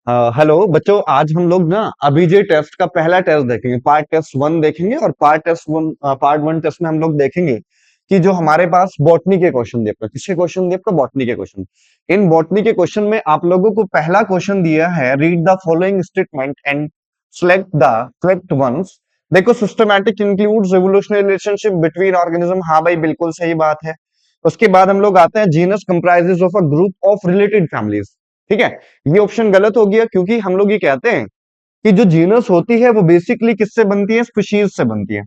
Hello बच्चों, आज हम लोग ना अभिजय टेस्ट का पहला टेस्ट देखेंगे। पार्ट टेस्ट 1 देखेंगे और पार्ट 1 टेस्ट में हम लोग देखेंगे कि जो हमारे पास बॉटनी के क्वेश्चन दिए आपका, किसके क्वेश्चन दिए आपका, बॉटनी के क्वेश्चन। इन बॉटनी के क्वेश्चन में आप लोगों को पहला क्वेश्चन दिया है, read the following statement and select the correct ones. देखो, systematic includes revolutionary relationship between organism. हाँ भाई, बिल्कुल सही बात है। उसके बाद हम लोग आते हैं, genus comprises of a group of related families. ठीक है, ये ऑप्शन गलत हो गया क्योंकि हम लोग ये कहते हैं कि जो जीनस होती है वो बेसिकली किससे बनती है, स्पीशीज से बनती है।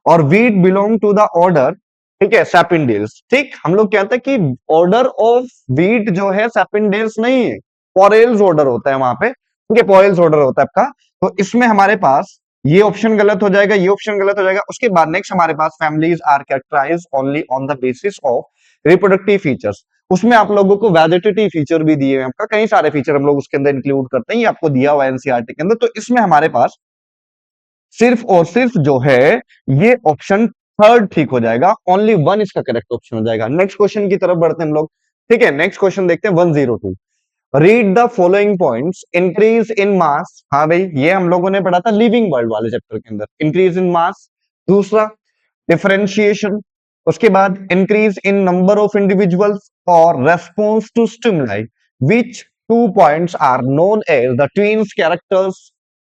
और wheat belong to the order, ठीक है, सैपिंडेल्स। ठीक, हम लोग कहते हैं कि ऑर्डर ऑफ वीट जो है सैपिंडेल्स नहीं है, पॉरेल्स ऑर्डर होता है वहां पे। ठीक है, पॉरेल्स ऑर्डर होता है आपका। तो इसमें हमारे पास ये ऑप्शन गलत हो जाएगा, ये ऑप्शन गलत हो जाएगा। उसके बाद नेक्स्ट हमारे पास, families are characterize only on the basis of reproductive features. उसमें आप लोगों को वेजिटेटिव फीचर भी दिए हैं आपका, कई सारे फीचर हम लोग उसके अंदर इंक्लूड करते हैं, ये आपको दिया हुआ है एनसीईआरटी के अंदर। तो इसमें हमारे पास सिर्फ और सिर्फ जो है ये ऑप्शन थर्ड ठीक हो जाएगा, ओनली वन इसका करेक्ट ऑप्शन हो जाएगा। नेक्स्ट क्वेश्चन की तरफ बढ़ते हैं हम लोग। ठीक है, नेक्स्ट क्वेश्चन देखते हैं 102। Read the following points, increase in mass. हाँ भाई, ये हम लोगों ने पढ़ा था लिविंग वर्ल्ड वाले चैप्टर के अंदर, इंक्रीज इन मास। दूसरा, डिफरेंशिएशन। उसके बाद increase in number of individuals और response to stimuli. Which two points are known as the twins characters,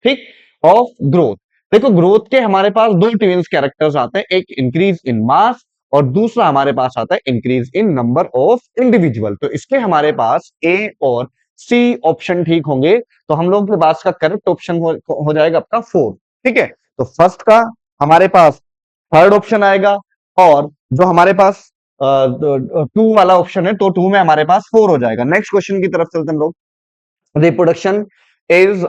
ठीक, ऑफ ग्रोथ। देखो, ग्रोथ के हमारे पास दो ट्विन्स कैरेक्टर्स आते हैं, एक इंक्रीज इन मास और दूसरा हमारे पास आता है increase in number of individual. तो इसके हमारे पास ए और सी ऑप्शन ठीक होंगे। तो हम लोग के पास का करेक्ट ऑप्शन हो जाएगा आपका 4। ठीक है, तो फर्स्ट का हमारे पास थर्ड ऑप्शन आएगा और जो हमारे पास 2 वाला ऑप्शन है तो 2 में हमारे पास 4 हो जाएगा। नेक्स्ट क्वेश्चन की तरफ चलते हैं हम लोग। Reproduction is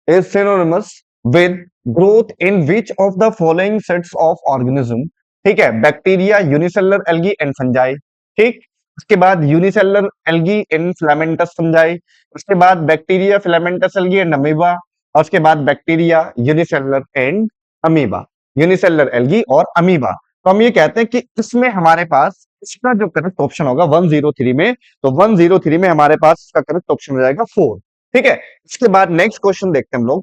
is synonymous with growth in which of the following sets of organism। ठीक है, bacteria, unicellular algae and fungi. ठीक, उसके बाद unicellular algae and filamentous fungi. उसके बाद bacteria, filamentous algae and amoeba. और उसके बाद bacteria, unicellular and amoeba, unicellular algae और अमीबा। तो हम ये कहते हैं कि इसमें हमारे पास इसका जो करेक्ट ऑप्शन होगा 103 में, तो 103 में हमारे पास इसका करेक्ट ऑप्शन हो जाएगा 4। ठीक है, इसके बाद नेक्स्ट क्वेश्चन देखते हैं हम लोग।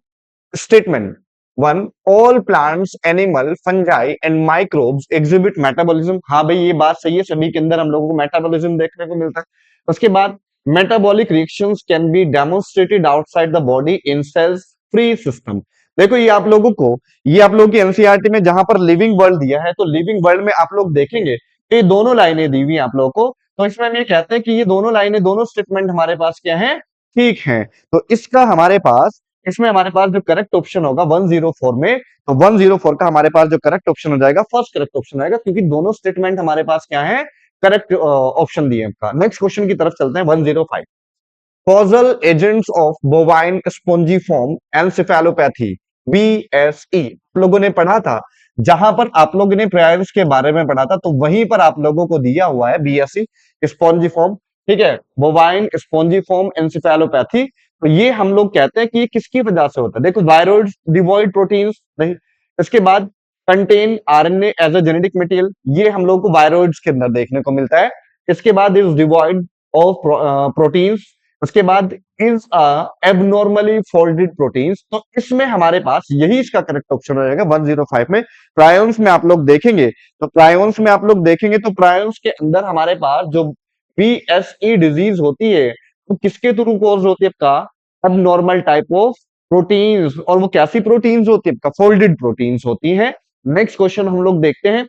Statement 1, all plants, animal, fungi and microbes exhibit metabolism. हाँ भाई, ये बात सही है, सभी के अंदर हम लोगों को मेटाबॉलिज्म देखने को मिलता है। उसके बाद metabolic reactions can be demonstrated outside the body in cells free system. देखो, ये आप लोगों को, ये आप लोगों की एनसीईआरटी में जहां पर लिविंग वर्ल्ड दिया है, तो लिविंग वर्ल्ड में आप लोग देखेंगे तो ये दोनों लाइनें दी हुई हैं आप लोगों को। तो इसमें हम ये कहते हैं कि ये दोनों लाइनें, दोनों स्टेटमेंट हमारे पास क्या है, ठीक है। तो इसका हमारे पास, इसमें हमारे पास जो करेक्ट ऑप्शन होगा 104 में, तो 104 का हमारे पास जो करेक्ट ऑप्शन हो जाएगा, फर्स्ट करेक्ट ऑप्शन आएगा, क्योंकि दोनों स्टेटमेंट हमारे पास क्या है, करेक्ट ऑप्शन दिए आपका। नेक्स्ट क्वेश्चन की तरफ चलते हैं 105। Causal agents of bovine spongiform encephalopathy, BSE, लोगों ने पढ़ा था। जहां पर आप लोगों ने प्रायर्स के बारे में पढ़ा था, तो वहीं पर आप लोगों को दिया हुआ है बीएसई स्पोंजीफॉर्म। ठीक है, बोवाइन स्पोंजीफॉर्म एनसेफेलोपैथी। तो ये हम लोग कहते हैं कि ये किसकी वजह से होता है। देखो, वायरॉइड डिवॉइड प्रोटीन्स नहीं। इसके बाद contain RNA as a genetic material, ये हम लोग को वायरॉइड्स के अंदर देखने को मिलता है। इसके बाद इज डिवॉइड ऑफ प्रोटीन्स। उसके बाद इज एबनॉर्मली फोल्डेड प्रोटीन्स। तो इसमें हमारे पास यही इसका करेक्ट ऑप्शन हो जाएगा 105 में। प्रायोन्स में आप लोग देखेंगे, तो प्रायोन्स में आप लोग देखेंगे तो प्रायोन्स के अंदर हमारे पास जो बीएसई डिजीज होती है, तो किसके थ्रू कॉज होती है आपका, एबनॉर्मल टाइप ऑफ प्रोटीन्स। और वो कैसी प्रोटीन्स होती है आपका, फोल्डेड प्रोटीन्स होती है। नेक्स्ट क्वेश्चन हम लोग देखते हैं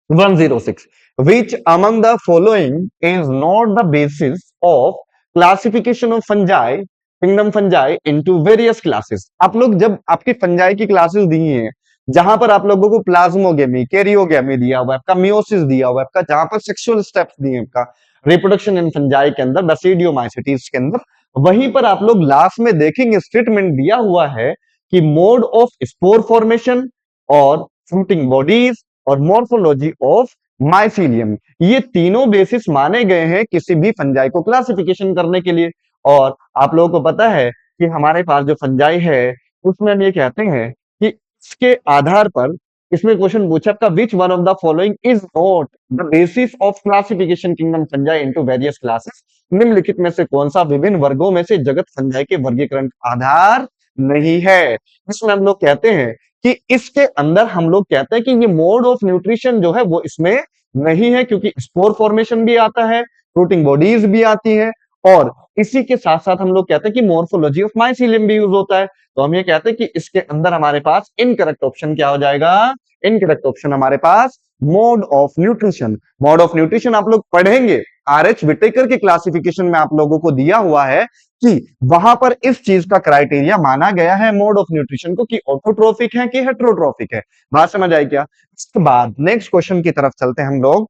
106। Which among the following is not the basis of classification of fungi, kingdom fungi into various classes। आप लोग जब आपकी फंजाई की क्लासेस दी हैं, जहां पर आप लोगों को प्लाज्मोगेमी, कैरियोगेमी दिया हुआ है आपका, मियोसिस दिया हुआ है आपका, जहां पर सेक्सुअल स्टेप्स दिए हैं आपका रिप्रोडक्शन इन फंजाई के अंदर, बेसिडियोमाइसिटीज के अंदर, वहीं पर आप लोग लास्ट में देखेंगे स्टेटमेंट दिया हुआ है कि मोड ऑफ स्पोर फॉर्मेशन और फ्रूटिंग बॉडीज और मॉर्फोलॉजी ऑफ माइसीलियम, ये तीनों बेसिस माने गए हैं किसी भी फंजाई को क्लासिफिकेशन करने के लिए। और आप लोगों को पता है कि हमारे पास जो फंजाई है उसमें हम ये कहते हैं कि इसके आधार पर इसमें क्वेश्चन पूछा आपका which one of the following is not the basis of classification kingdom fungi into various classes, निम्नलिखित में से कौन सा विभिन्न वर्गों में से जगत फंजाई के वर्गीकरण का आधार नहीं है। इसमें हम लोग कहते हैं कि इसके अंदर हम लोग कहते हैं कि ये मोड ऑफ न्यूट्रिशन जो है वो इसमें नहीं है, क्योंकि स्पोर फॉर्मेशन भी आता है, फ्रूटिंग बॉडीज भी आती है, और इसी के साथ साथ हम लोग कहते हैं कि मॉर्फोलॉजी ऑफ माइसीलियम भी यूज होता है। तो हम ये कहते हैं कि इसके अंदर हमारे पास इनकरेक्ट ऑप्शन क्या हो जाएगा, इनकरेक्ट ऑप्शन हमारे पास mode of nutrition. Mode of nutrition आप लोग पढ़ेंगे, आर.एच. विटेकर के क्लासिफिकेशन में आप लोगों को दिया हुआ है कि वहां पर इस चीज का क्राइटेरिया माना गया है मोड ऑफ न्यूट्रिशन को कि ऑटोट्रोफिक है कि हेट्रोट्रोफिक है। बात समझ आई क्या? इसके बाद नेक्स्ट क्वेश्चन की तरफ चलते हैं हम लोग।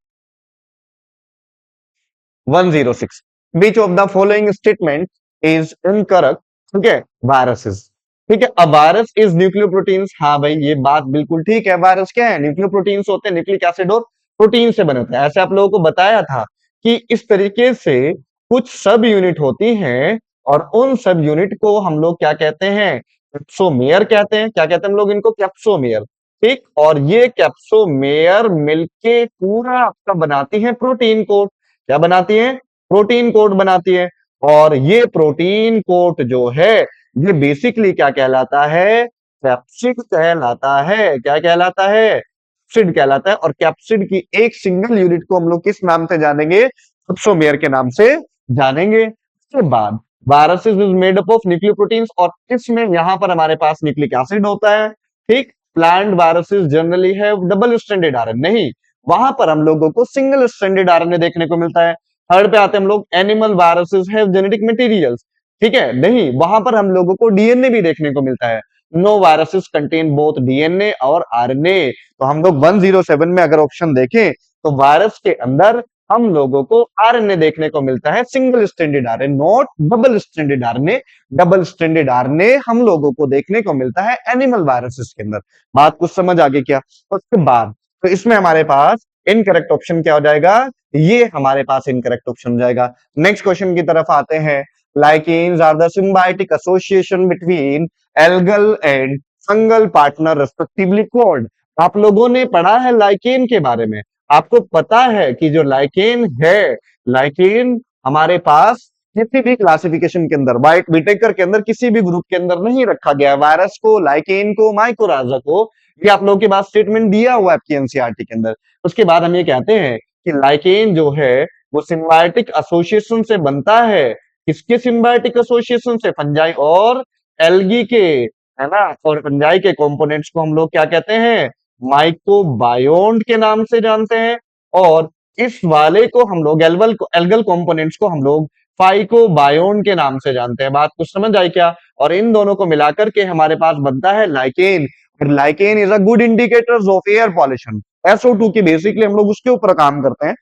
106 विच of the following statement is incorrect. ठीक है, वायरसेस। ठीक है, अब वायरस इज न्यूक्लियोप्रोटीन्स। हाँ भाई, ये बात बिल्कुल ठीक है। वायरस क्या है? न्यूक्लियोप्रोटीन्स होते हैं, न्यूक्लिक एसिड और प्रोटीन से बने होते हैं। ऐसे आप लोगों को बताया था कि इस तरीके से कुछ सब यूनिट होती हैं और उन सब यूनिट को हम लोग क्या कहते हैं? कैप्सोमेयर कहते हैं। क्या कहते हैं हम लोग इनको? कैप्सोमेयर। ठीक, और ये कैप्सोमेयर मिलके पूरा आपका बनाती है प्रोटीन कोट। क्या बनाती है? प्रोटीन कोट बनाती है। और ये प्रोटीन कोट जो है ये बेसिकली क्या कहलाता है? कैप्सिड कहलाता है। क्या कहलाता है? कैप्सिड कहलाता है। और कैप्सिड की एक सिंगल यूनिट को हम लोग किस नाम से जानेंगे? कैप्सोमेयर के नाम से जानेंगे। उसके बाद viruses is made up of nucleoproteins, और इसमें यहां पर हमारे पास न्यूक्लिक एसिड होता है। ठीक, plant viruses generally have double stranded RNA. नहीं, वहां पर हम लोगों को सिंगल स्ट्रैंडेड आरएनए देखने को मिलता है। थर्ड पे आते हैं हम लोग, animal viruses have genetic materials. ठीक है, नहीं, वहां पर हम लोगों को डीएनए भी देखने को मिलता है। No viruses contain both DNA और आरएनए। तो हम लोग 107 में अगर ऑप्शन देखें तो वायरस के अंदर हम लोगों को आरएनए देखने को मिलता है, single stranded RNA, not double stranded RNA. Double stranded RNA हम लोगों को देखने को मिलता है एनिमल वायरसेस के अंदर। बात कुछ समझ आ गई क्या? उसके बाद तो इसमें हमारे पास इनकरेक्ट ऑप्शन क्या हो जाएगा? ये हमारे पास इनकरेक्ट ऑप्शन हो जाएगा। नेक्स्ट क्वेश्चन की तरफ आते हैं। Lichens are the symbiotic association between algal and fungal partner respectively called. आप लोगों ने पढ़ा है लाइकेन के बारे में। आपको पता है कि जो लाइकेन है, लाइकेन हमारे पास किसी भी क्लासिफिकेशन के अंदर, व्हाइट विटेकर के अंदर किसी भी ग्रुप के अंदर नहीं रखा गया है। वायरस को, लाइकेन को, माइकोराजा को, ये आप लोगों के पास स्टेटमेंट दिया हुआ है आपकी एनसीईआरटी के अंदर। उसके बाद हम ये कहते हैं कि लाइकेन जो है वो सिम्बायोटिक एसोसिएशन से बनता है। किसके सिम्बायोटिक एसोसिएशन से? फंजाई और एल्गी के, है ना। और फंजाई के कंपोनेंट्स को हम लोग क्या कहते हैं? माइकोबायोन्ट के नाम से जानते हैं। और इस वाले को हम लोग एल्गल कंपोनेंट्स को हम लोग फाइकोबायोन के नाम से जानते हैं। बात कुछ समझ आई क्या? और इन दोनों को मिलाकर के हमारे पास बनता है लाइकेन। और lichen is a good indicator of air pollution. SO2 की बेसिकली हम लोग उसके ऊपर काम करते हैं।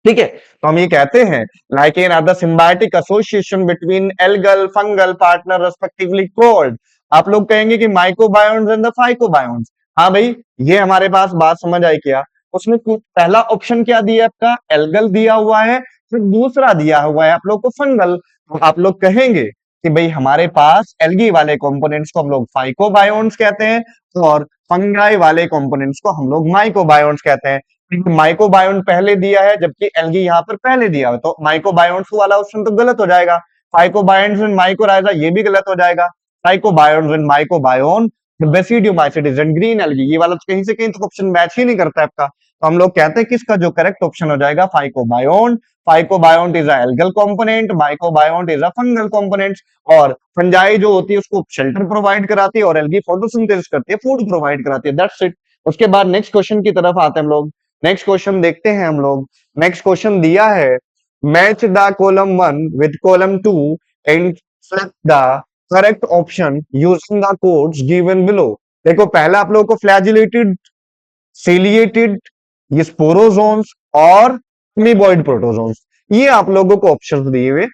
ठीक है, तो हम ये कहते हैं lichen are the symbiotic association between algal fungal partner respectively called. आप लोग कहेंगे कि माइकोबायोन्स एंड द फाइकोबायोन्स। हाँ भाई, ये हमारे पास बात समझ आई क्या? उसमें पहला ऑप्शन क्या दिया आपका? एल्गल दिया हुआ है, फिर दूसरा दिया हुआ है आप लोग को फंगल। तो आप लोग कहेंगे कि भाई हमारे पास एल्गी वाले कंपोनेंट्स को हम लोग फाइकोबायोन्स कहते हैं और फंगाई वाले कंपोनेंट्स को हम लोग माइकोबायोन्स कहते हैं। माइकोबायोन पहले दिया है जबकि एल्गी यहाँ पर पहले दिया है, तो माइकोबायोन्स वाला ऑप्शन तो गलत हो जाएगा। फाइकोबायोन्स एंड माइकोराइजा ये भी गलत हो जाएगा। Phycobionts and mycobiont, basidiomycetes and green algae, ये वाला तो कहीं से कहीं तो ऑप्शन मैच ही नहीं करता है आपका। तो हम लोग कहते हैं कि इसका जो करेक्ट ऑप्शन हो जाएगा phycobiont. Phycobiont is a algal component, mycobiont is a fungal component. और फंजाई जो होती है उसको शेल्टर प्रोवाइड कराती है और एल्गी फोटोसिंथेसिस करती है, फूड प्रोवाइड कराती है। That's it. उसके बाद नेक्स्ट क्वेश्चन की तरफ आते हैं हम लोग। नेक्स्ट क्वेश्चन देखते हैं हम लोग। नेक्स्ट क्वेश्चन दिया है, match the column 1 with column 2 and select the correct option using the codes given below. देखो, पहला आप लोगों को फ्लैजिलेटेड, सिलिएटेड, ये स्पोरोजोन्स और अमीबॉइड प्रोटोजोन्स, ये आप लोगों को ऑप्शंस दिए हुए।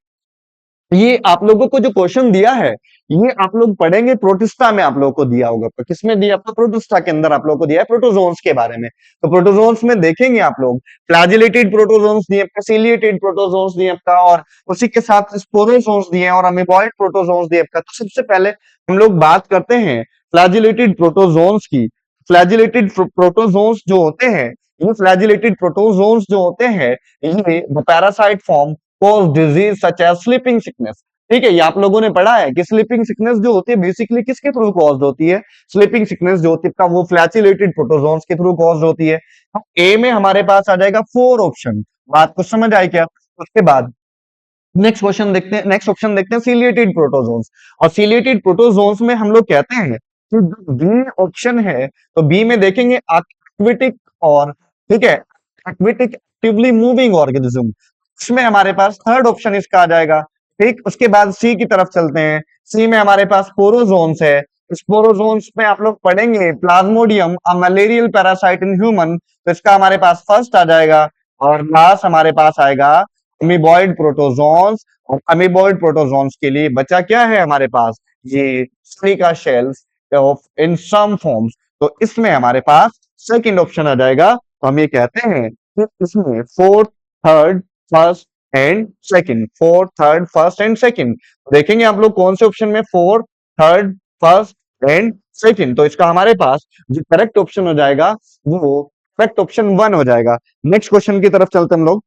ये आप लोगों को जो क्वेश्चन दिया है ये आप लोग पढ़ेंगे प्रोटिस्टा में, आप लोगों को दिया होगा। तो किसमें दिया? आपको प्रोटिस्टा के अंदर आप लोगों को दिया है प्रोटोजोन्स के बारे में। तो प्रोटोजोन्स में देखेंगे आप लोग फ्लैजिलेटेड प्रोटोजोन्स दिए, सिलिएटेड प्रोटोजोन्स दिए आपका, और उसी के साथ स्पोरोजोन्स दिए और अमीबॉइड प्रोटोजोन्स दिए आपका। तो सबसे पहले हम लोग बात करते हैं फ्लैजिलेटेड प्रोटोजोन्स की। फ्लैजिलेटेड प्रोटोजोन्स जो होते हैं, ये फ्लैजिलेटेड प्रोटोजोन्स जो होते हैं, ये parasite form cause disease such as sleeping sickness. ठीक है, ये आप लोगों ने पढ़ा है कि स्लीपिंग सिकनेस जो होती है बेसिकली किसके थ्रू कॉज होती है? स्लीपिंग सिकनेस जो होती है वो फ्लैजिलेटेड प्रोटोजोन्स के थ्रू कॉज होती है। ए में हमारे पास आ जाएगा 4 ऑप्शन। बात को समझ आई क्या? उसके बाद नेक्स्ट ऑप्शन देखते हैं सीलिएटेड प्रोटोजोन्स। और सीलिएटेड प्रोटोजोन्स में हम लोग कहते हैं कि जो बी ऑप्शन है, तो बी में देखेंगे एक्विटिक, और ठीक है, एक्विटिक एक्टिवली मूविंग ऑर्गेनिज्म, इसमें हमारे पास थर्ड ऑप्शन इसका आ जाएगा। ठीक, उसके बाद सी की तरफ चलते हैं। सी में हमारे पास स्पोरोजोन्स है। स्पोरोजोन्स में आप लोग पढ़ेंगे Plasmodium, a malarial parasite in human, तो इसका हमारे पास फर्स्ट आ जाएगा। और लास्ट हमारे पास आएगा अमीबॉइड प्रोटोजोन्स। और अमीबॉइड प्रोटोजोन्स के लिए बचा क्या है हमारे पास? ये silica shells of in some forms. तो इसमें हमारे पास सेकंड ऑप्शन आ जाएगा। तो हम ये कहते हैं कि इसमें fourth, third, first and second, fourth, third, first and second, देखेंगे आप लोग कौन से ऑप्शन में fourth, third, first and second. तो इसका हमारे पास जो करेक्ट ऑप्शन हो जाएगा वो करेक्ट ऑप्शन 1 हो जाएगा। नेक्स्ट क्वेश्चन की तरफ चलते हैं हम लोग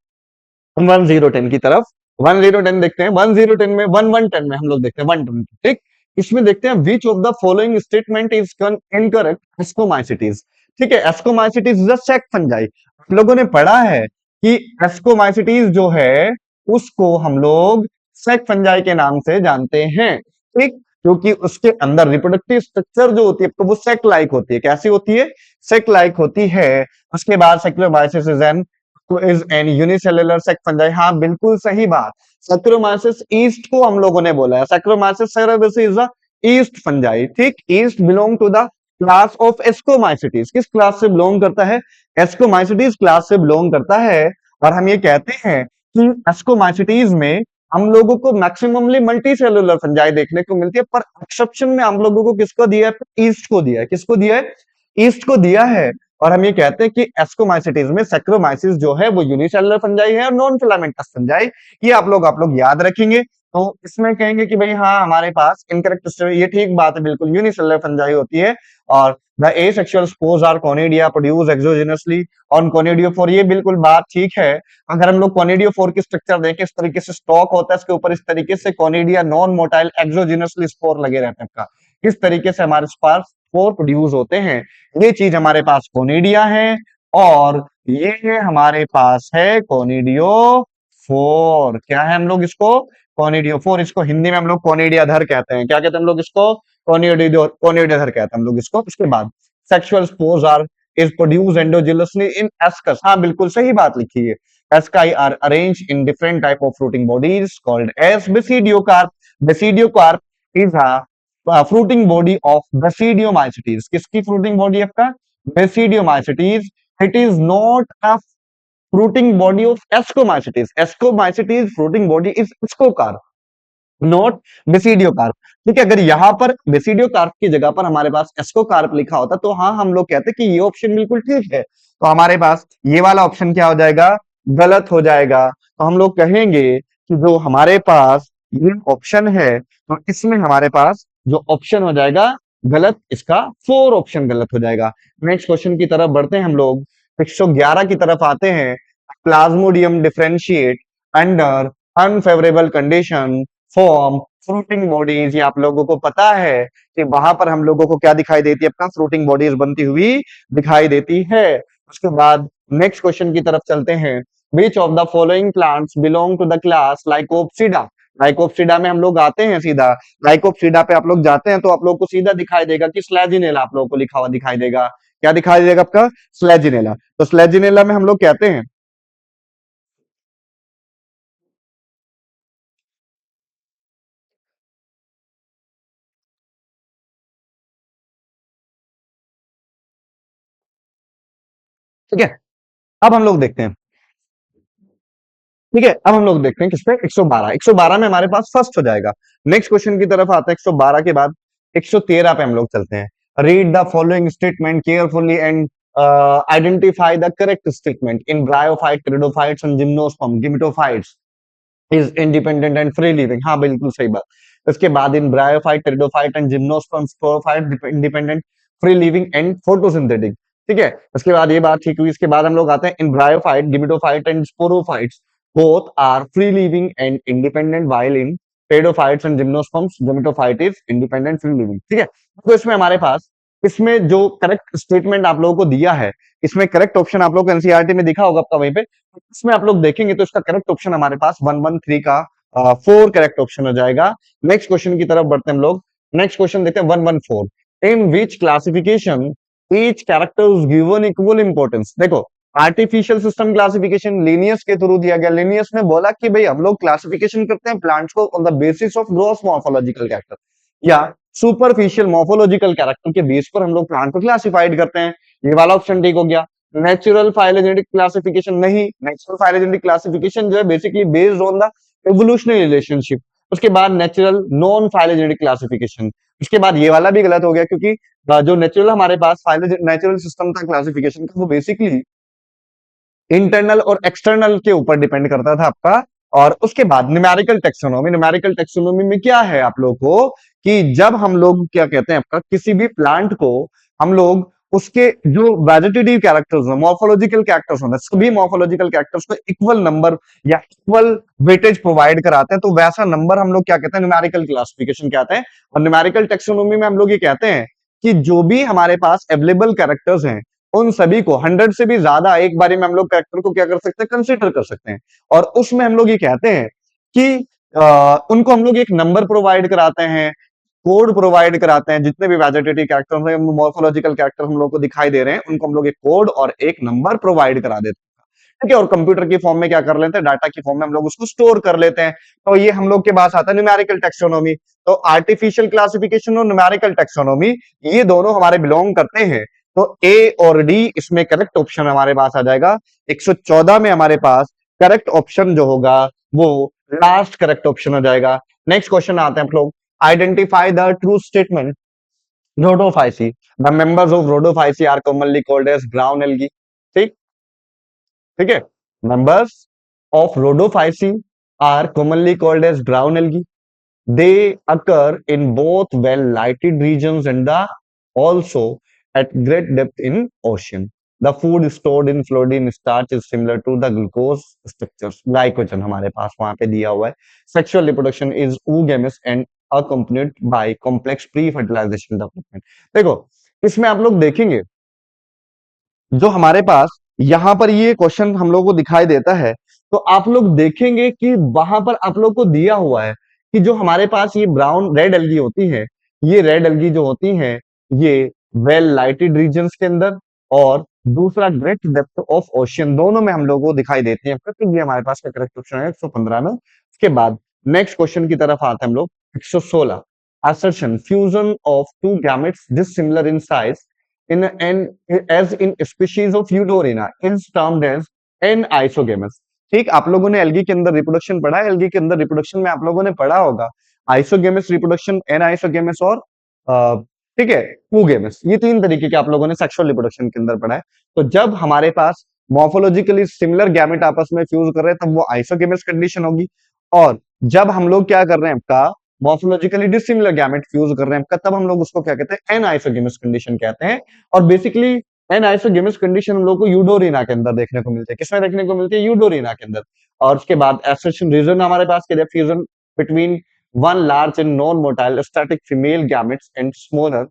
1010 की तरफ। 1010 देखते हैं। 1010 में 1110 में हम लोग देखते हैं 120। ठीक, इसमें देखते हैं which of the following statement is incorrect? Ascomycetes. ठीक है, ascomycetes is a sac fungi. हम लोगों ने पढ़ा है कि एस्कोमाइसिटीज जो है उसको हम लोग सेक फंजाई के नाम से जानते हैं। ठीक, क्योंकि उसके अंदर रिप्रोडक्टिव स्ट्रक्चर जो होती है वो सेक लाइक होती है। कैसी होती है? सेक लाइक होती है। उसके बाद Saccharomyces is an unicellular sac fungi. हाँ, बिल्कुल सही बात। सैक्रोमाइसिस ईस्ट को हम लोगों ने बोला है। Saccharomyces cerevisiae is a yeast fungi. ठीक, yeast belong to the class of ascomycetes. किस क्लास से बिलोंग करता है? एस्कोमाइसिटीज क्लास से बिलोंग करता है। और हम ये कहते हैं कि एस्कोमाइसिटीज में हम लोगों को मैक्सिममली मल्टी सेलुलर फंजाई देखने को मिलती है, पर एक्सेप्शन में हम लोगों को किसको दिया है? ईस्ट को दिया है। किसको दिया है? ईस्ट को दिया है। और हम ये कहते हैं कि एस्कोमाइसिटीज में सैक्रोमाइसिस जो है वो यूनिसेलुलर फंजाई है और नॉन फिलामेंटस फंजाई। ये आप लोग याद रखेंगे। तो इसमें कहेंगे कि भाई हाँ, हमारे पास इनकरेक्ट, ये ठीक बात है, बिल्कुल यूनिसेलुलर फंजाई होती है। और the asexual spores are conidia produce exogenously on conidiophore, ये बिल्कुल बात ठीक है। अगर हम लोग कोनिडियोफोर की स्ट्रक्चर देखें, इस तरीके से स्टॉक होता है, इसके ऊपर इस तरीके से कोनिडिया नॉन मोटाइल एक्सोजेनसली स्पोर लगे रहते हैं। आपका किस तरीके से हमारे पास स्पोर प्रोड्यूस होते हैं, ये चीज हमारे पास कोनिडिया है। और ये हमारे पास है कोनिडियो फोर। क्या है? हम लोग इसको कोनिडियो फोर, इसको हिंदी में हम लोग कोनिडियाधर कहते हैं। क्या कहते हैं हम लोग इसको? कोनिडियाधर कहते हैं हम लोग इसको। उसके बाद sexual spores are is produce endogenously in ascus. हाँ, बिल्कुल सही बात लिखी है। Asci are arrange in different type of fruiting bodies called as basidiocarp. Basidiocarp is a fruiting body of basidiomycetes. किसकी फ्रूटिंग बॉडी? आपका basidiomycetes. It is not a fruiting body of ascomycetes. Ascomycetes fruiting body is ascocarp, not basidiocarp. ठीक है, अगर यहां पर basidiocarp की जगह पर हमारे पास एस्कोकार्प लिखा होता तो हाँ, हम लोग कहते कि ये ऑप्शन बिल्कुल ठीक है। तो हमारे पास ये वाला ऑप्शन क्या हो जाएगा? गलत हो जाएगा। तो हम लोग कहेंगे कि जो हमारे पास ये ऑप्शन है, तो इसमें हमारे पास जो ऑप्शन हो जाएगा गलत, इसका 4 ऑप्शन गलत हो जाएगा। नेक्स्ट क्वेश्चन की तरफ बढ़ते हैं हम लोग। 111 की तरफ आते हैं। Plasmodium differentiate under unfavourable condition form fruiting bodies. ये आप लोगों को पता है कि वहां पर हम लोगों को क्या दिखाई देती है? अपना फ्रूटिंग बॉडीज बनती हुई दिखाई देती है। उसके बाद नेक्स्ट क्वेश्चन की तरफ चलते हैं। Which of the following plants belong to the class Lycopsida? Lycopsida में हम लोग आते हैं सीधा। लाइकोप्सिडा पे आप लोग जाते हैं तो आप लोग को सीधा दिखाई देगा कि स्लैजिनेला आप लोगों को लिखा हुआ दिखाई देगा। क्या दिखाई देगा? आपका स्लैजिनेला। तो स्लैजिनेला में हम लोग कहते हैं, ठीक है, अब हम लोग देखते हैं। ठीक है, अब हम लोग देखते हैं किस पे? 112। 112 में हमारे पास फर्स्ट हो जाएगा। नेक्स्ट क्वेश्चन की तरफ आते हैं। 112 के बाद 113 पे हम लोग चलते हैं। Read the following statement carefully and identify the correct statement. In bryophyte, pteridophytes and gymnosperm gametophytes is independent and free living. हाँ, बिल्कुल सही बात। उसके बाद in bryophyte, pteridophyte and gymnosperm sporophyte independent free living and photosynthetic. ठीक है, उसके बाद ये बात ठीक हुई। इसके बाद हम लोग आते हैं embryophyte, gametophyte and sporophytes both are free living and independent while in pteridophytes and gymnosperms gametophyte is independent free living. ठीक है, तो इसमें हमारे पास इसमें जो करेक्ट स्टेटमेंट आप लोगों को दिया है, इसमें करेक्ट ऑप्शन आप लोग को एनसीईआरटी में दिखा होगा आपका वहीं पे, इसमें आप लोग देखेंगे तो इसका करेक्ट ऑप्शन हमारे पास 113 का 4 करेक्ट ऑप्शन हो जाएगा। नेक्स्ट क्वेश्चन की तरफ बढ़ते हैं हम लोग। नेक्स्ट क्वेश्चन देखते हैं 114। In which classification each character is given equal importance. देखो, आर्टिफिशियल सिस्टम क्लासिफिकेशन लीनियस के थ्रू दिया गया। लीनियस ने बोला कि भाई हम लोग क्लासिफिकेशन करते हैं प्लांट्स को on the basis of gross morphological character या सुपरफिशियल मॉर्फोलॉजिकल कैरेक्टर के बेस पर हम लोग प्लांट को क्लासिफाइड करते हैं। ये वाला ऑप्शन ठीक हो गया। नेचुरल फाइलोजेनेटिक क्लासिफिकेशन नहीं, नेचुरल फाइलोजेनेटिक क्लासिफिकेशन जो है basically based on the evolutionary relationship. उसके बाद नेचुरल नॉन फाइलोजेनेटिक क्लासिफिकेशन। उसके बाद ये वाला भी गलत हो गया क्योंकि जो नेचुरल हमारे पास नेचुरल सिस्टम था क्लासिफिकेशन का, वो बेसिकली इंटरनल और एक्सटर्नल के ऊपर डिपेंड करता था आपका। और उसके बाद न्यूमेरिकल टेक्सोनोमी। न्यूमेरिकल टेक्सोनोमी में क्या है आप लोग को कि जब हम लोग क्या कहते हैं आपका किसी भी प्लांट को हम लोग उसके जो वेजिटेटिव कैरेक्टर्स हैं, मॉर्फोलॉजिकल कैरेक्टर्स होते हैं, सभी मॉर्फोलॉजिकल कैरेक्टर्स को इक्वल नंबर या इक्वल वेटेज प्रोवाइड कराते हैं, तो वैसा नंबर हम लोग क्या कहते हैं, न्यूमेरिकल क्लासिफिकेशन कहते हैं। और न्यूमेरिकल टेक्सोनोमी में हम लोग ये कहते हैं कि जो भी हमारे पास अवेलेबल कैरेक्टर्स हैं उन सभी को 100 से भी ज्यादा एक बारी में हम लोग कैरेक्टर को क्या कर सकते हैं, कंसिडर कर सकते हैं। और उसमें हम लोग ये कहते हैं कि उनको हम लोग एक नंबर प्रोवाइड कराते हैं, कोड प्रोवाइड कराते हैं। जितने भी वेजिटेटिव कैरेक्टर हैं, मॉर्फोलॉजिकल कैरेक्टर हम लोग को दिखाई दे रहे हैं, उनको हम लोग एक कोड और एक नंबर प्रोवाइड करा देते हैं। ठीक है, और कंप्यूटर की फॉर्म में क्या कर लेते हैं, डाटा की फॉर्म में हम लोग उसको स्टोर कर लेते हैं। तो ये हम लोग के पास आता है न्यूमेरिकल टेक्सोनोमी। तो आर्टिफिशियल क्लासिफिकेशन और न्यूमेरिकल टेक्सोनोमी ये दोनों हमारे बिलोंग करते हैं। तो ए और डी इसमें करेक्ट ऑप्शन हमारे पास आ जाएगा। 114 में हमारे पास करेक्ट ऑप्शन जो होगा वो लास्ट करेक्ट ऑप्शन हो जाएगा। नेक्स्ट क्वेश्चन आते हैं हम लोग। Identify the true statement Rhodophyceae. The members of Rhodophyceae are commonly called as brown algae. ठीक, ठीक है, members of Rhodophyceae are commonly called as brown algae. They occur in both well-lighted regions and also at great depth in ocean. The food stored in fluorine starch is similar to the glucose structures. Glycogen हमारे पास वहां पे दिया हुआ है। Sexual reproduction is oogamous and accompanied by complex pre-fertilization development. देखो, इसमें आप लोग देखेंगे जो हमारे पास यहाँ पर ये क्वेश्चन हम लोग को दिखाई देता है, तो आप लोग देखेंगे कि वहां पर आप लोग को दिया हुआ है कि जो हमारे पास ये ब्राउन रेड एल्गी होती है, ये रेड एल्गी जो होती है ये वेल लाइटेड रीजन्स के अंदर और दूसरा ग्रेट डेप्थ ऑफ ओशियन, दोनों में हम लोग को दिखाई देती है। तो ये हमारे पास का करेक्ट ऑप्शन है 115 में। उसके बाद नेक्स्ट क्वेश्चन की तरफ आते हैं हम लोग। 116 assertion fusion of two gametes dissimilar in size in an as in species of Eudorina is termed as anisogamous। ठीक, आप लोगों ने एल्गी के अंदर रिप्रोडक्शन पढ़ा है। एल्गी के अंदर रिप्रोडक्शन में आप लोगों ने पढ़ा होगा आइसोगेमस रिप्रोडक्शन, एनाइसोगेमस और ठीक है ऊगेमस। ये तीन तरीके के आप लोगों ने सेक्सुअल रिप्रोडक्शन के अंदर पढ़ा है। तो जब हमारे पास मॉर्फोलॉजिकली सिमिलर गैमेट आपस में फ्यूज कर रहे हैं तब वो आइसोगेमस कंडीशन होगी। और जब हम लोग क्या कर रहे हैं आपका मॉर्फोलॉजिकली डिसिमिलर गैमेट फ्यूज कर रहे हैं आपका, तब हम लोग उसको क्या कहते हैं, एनाइसोगेमस कंडीशन कहते हैं। और बेसिकली एनाइसोगेमस कंडीशन हम लोग को यूडोरिना के अंदर देखने को मिलती है। किसमें देखने को मिलती है, यूडोरिना के अंदर। और उसके बाद एसेशन रीजन हमारे पास क्या है, fusion between one large and non motile static female gametes and smaller,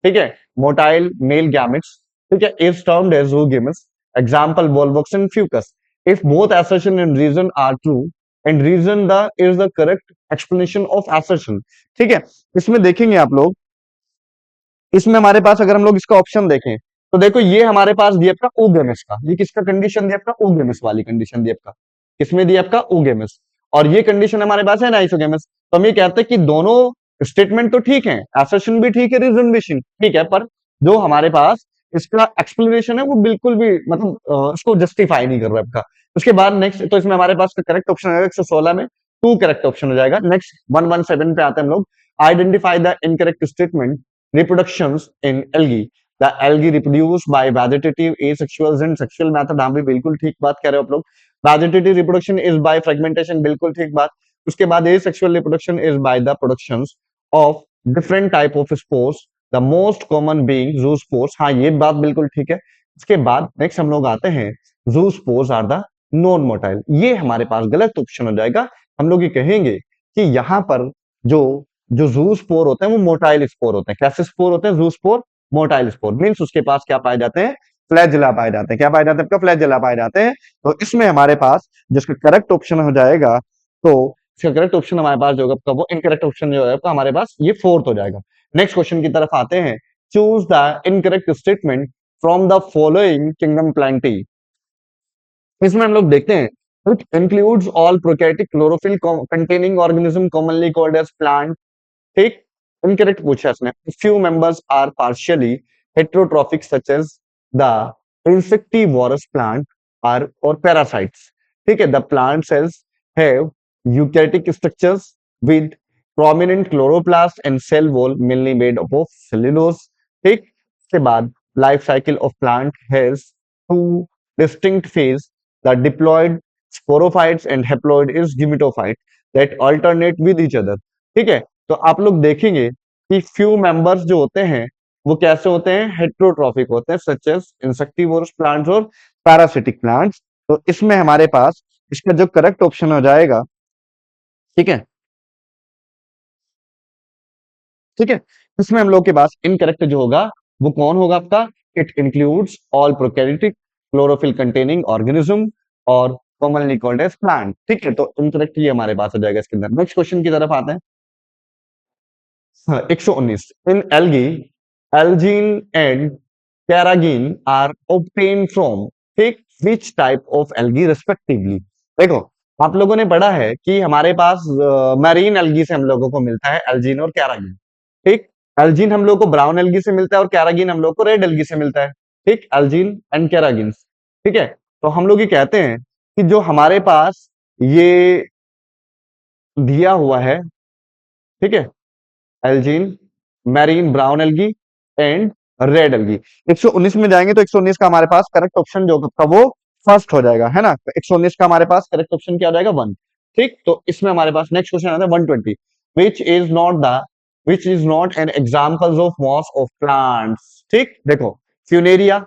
ठीक है, मोटाइल मेल गैमेट्स, ठीक है, is termed as oogamous। Example Volvox and Fucus. If both assertion and reason are true and reason the is the correct explanation of assertion। ठीक है, इसमें देखेंगे आप लोग, इसमें हमारे पास अगर हम लोग इसका ऑप्शन देखें तो देखो ये हमारे पास दिया आपका oogamous का, ये किसका कंडीशन दिया आपका, oogamous वाली कंडीशन दिया आपका, किसमें दिया आपका oogamous। और ये कंडीशन हमारे पास है नाइसोगेमस। तो हम ये कहते हैं कि दोनों स्टेटमेंट तो ठीक है, assertion भी ठीक है, रीजन भी ठीक है, पर जो हमारे पास इसका एक्सप्लेनेशन है वो बिल्कुल भी मतलब उसको जस्टिफाई नहीं कर रहा है आपका। उसके बाद नेक्स्ट, तो इसमें हमारे पास करेक्ट ऑप्शन है 116 में 2 करेक्ट ऑप्शन हो जाएगा। नेक्स्ट 117 पे आते हैं हम लोग। Identify the incorrect statement reproductions in algae। The algae reproduce by vegetative asexuals and sexual method। हाँ भी बिल्कुल ठीक बात कह रहे हो आप लोग। Vegetative reproduction is by fragmentation, बिल्कुल ठीक बात। उसके बाद asexual reproduction is by the productions of different type of spores। The most common being zoospores, हाँ ये बात बिल्कुल ठीक है। इसके बाद नेक्स्ट हम लोग आते हैं, zoospores are the non motile, ये हमारे पास गलत ऑप्शन हो जाएगा। हम लोग ये कहेंगे कि यहाँ पर जो जो जू स्पोर होते हैं वो मोटाइल स्पोर होते हैं। कैसे स्पोर होते हैं? जू स्पोर मोटाइल स्पोर मीन्स उसके पास क्या पाए जाते हैं? फ्लैजेला पाए जाते हैं। क्या पाए जाते हैं? आपका फ्लैजेला पाए जाते हैं। तो इसमें हमारे पास जिसका करेक्ट ऑप्शन हो जाएगा, तो इसका करेक्ट ऑप्शन हमारे पास जो होगा आपका, वो इनकरेक्ट ऑप्शन जो है आपका हमारे पास ये फोर्थ हो जाएगा। नेक्स्ट क्वेश्चन की तरफ आते हैं, choose the incorrect statement from the following kingdom Plantae. इसमें हम लोग देखते हैं, it includes all prokaryotic chlorophyll containing organism commonly called as plant. ठीक, इनकरेक्ट पूछा इसने। Few members are partially heterotrophic such as the insectivorous plant are और parasites. ठीक है, the plant cells have eukaryotic structures with prominent chloroplast and cell wall mainly made up of cellulose। ठीक, इसके बाद life cycle of plant has two distinct phase, the diploid sporophytes and haploid is gametophyte that alternate with each other। ठीक है, तो आप लोग देखेंगे कि फ्यू मेंबर्स जो होते हैं वो कैसे होते हैं? हेट्रोट्रॉफिक होते हैं, सच एज इंसेक्टिवोरस प्लांट्स और पैरासिटिक प्लांट्स। तो इसमें हमारे पास इसका जो करेक्ट ऑप्शन हो जाएगा, ठीक है, ठीक है, इसमें हम लोग के पास इनकरेक्ट जो होगा वो कौन होगा आपका? It includes all prokaryotic chlorophyll containing organism और कॉमनली कॉल्ड एज प्लांट। ठीक है, तो इनकरेक्ट ये हमारे पास हो जाएगा इसके अंदर। नेक्स्ट क्वेश्चन की तरफ आते हैं। हाँ, 119, in algae algin and carrageenan are obtain from, ठीक, which type of algae respectively. देखो, आप लोगों ने पढ़ा है कि हमारे पास मैरीन एल्गी से हम लोगों को मिलता है एल्जीन और कैरागिन। ठीक, एल्जीन हम लोग को ब्राउन एल्गी से मिलता है और कैरागिन हम लोग को रेड एल्गी से मिलता है। ठीक, एल्जीन एंड कैरागिन। ठीक है, तो हम लोग ये कहते हैं कि जो हमारे पास ये दिया हुआ है, ठीक है, algin, marine brown algae and red algae. 119 में जाएंगे तो 119 का हमारे पास करेक्ट ऑप्शन जो होगा वो फर्स्ट हो जाएगा, है ना। 119 का हमारे पास करेक्ट ऑप्शन क्या हो जाएगा? 1। ठीक, तो इसमें हमारे पास नेक्स्ट क्वेश्चन आता है 120, which is not the which is not an examples of moss of plants. ठीक, देखो, फ्यूनेरिया,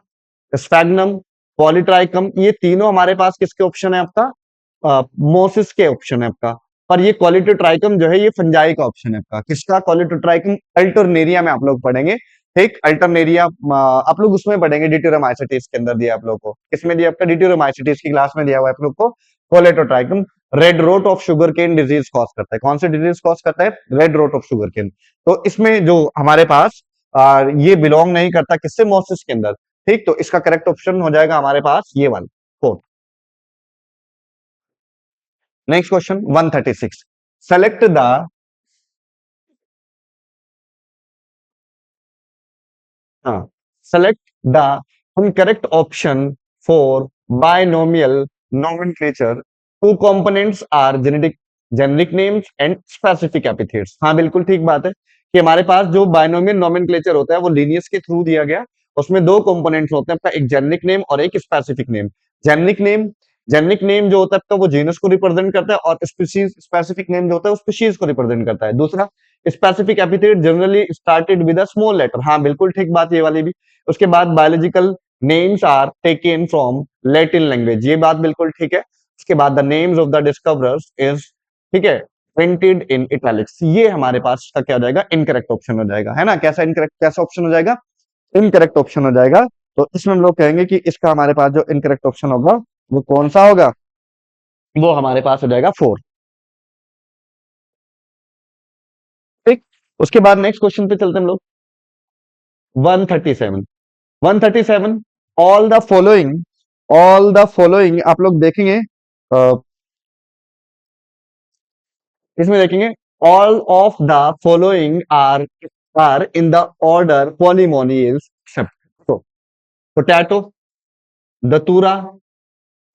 स्फैग्नम, पॉलीट्राइकम, ये तीनों हमारे पास किसके ऑप्शन है? आपका मोसिस के ऑप्शन है आपका। पर ये क्वालिटोट्राइकम जो है ये फंजाई का ऑप्शन है आपका। किसका? क्वालिटोट्राइकम अल्टरनेरिया में आप लोग पढ़ेंगे। ठीक, अल्टरनेरिया आप लोग उसमें पढ़ेंगे, डिट्यूरोमाइसिटीज के अंदर दिया आप लोग को। किसमें दिया? आपका डिट्यूरोमाइसिटीज की क्लास में दिया हुआ है आप लोग को। Colletotrichum red rot of sugarcane disease cause करता है। कौन सी डिजीज कॉज करता है? Red rot of sugarcane. तो इसमें जो हमारे पास ये बिलोंग नहीं करता किससे? मोसिस के अंदर। ठीक, तो इसका करेक्ट ऑप्शन हो जाएगा हमारे पास ये वाला, fourth. Next question 136, select the, हाँ, select the incorrect option for binomial nomenclature, two components are genetic generic names and specific epithets. हाँ बिल्कुल ठीक बात है कि हमारे पास जो बायनोमियल नोमेनक्लेचर होता है वो लीनियस के थ्रू दिया गया। उसमें दो कंपोनेंट्स होते हैं आपका, एक जेनेरिक नेम और एक specific name. Generic name, generic name जो होता है आपका वो जीनस को रिप्रेजेंट करता है, और स्पीशीज, स्पेसिफिक नेम जो होता है वो स्पीशीज को रिप्रेजेंट करता है। दूसरा, specific epithet generally started with a small letter. हाँ बिल्कुल ठीक बात ये वाली भी। उसके बाद biological names are taken from Latin language, ये बात बिल्कुल ठीक है। उसके बाद the names of the discoverers is, ठीक है, प्रिंटेड इन इटैलिक्स। ये हमारे पास इसका क्या हो जाएगा? इनकरेक्ट ऑप्शन हो जाएगा, है ना। कैसा इनकरेक्ट, कैसा ऑप्शन हो जाएगा? इनकरेक्ट ऑप्शन हो जाएगा। तो इसमें हम लोग कहेंगे कि इसका हमारे पास जो इनकरेक्ट ऑप्शन होगा वो कौन सा होगा? वो हमारे पास हो जाएगा 4। ठीक, उसके बाद नेक्स्ट क्वेश्चन पे चलते हैं हम लोग। 137, 137, all the following, all the following आप लोग देखेंगे, इसमें देखेंगे, all of the following are in the order Polemoniales except, तो पोटैटो, दतूरा,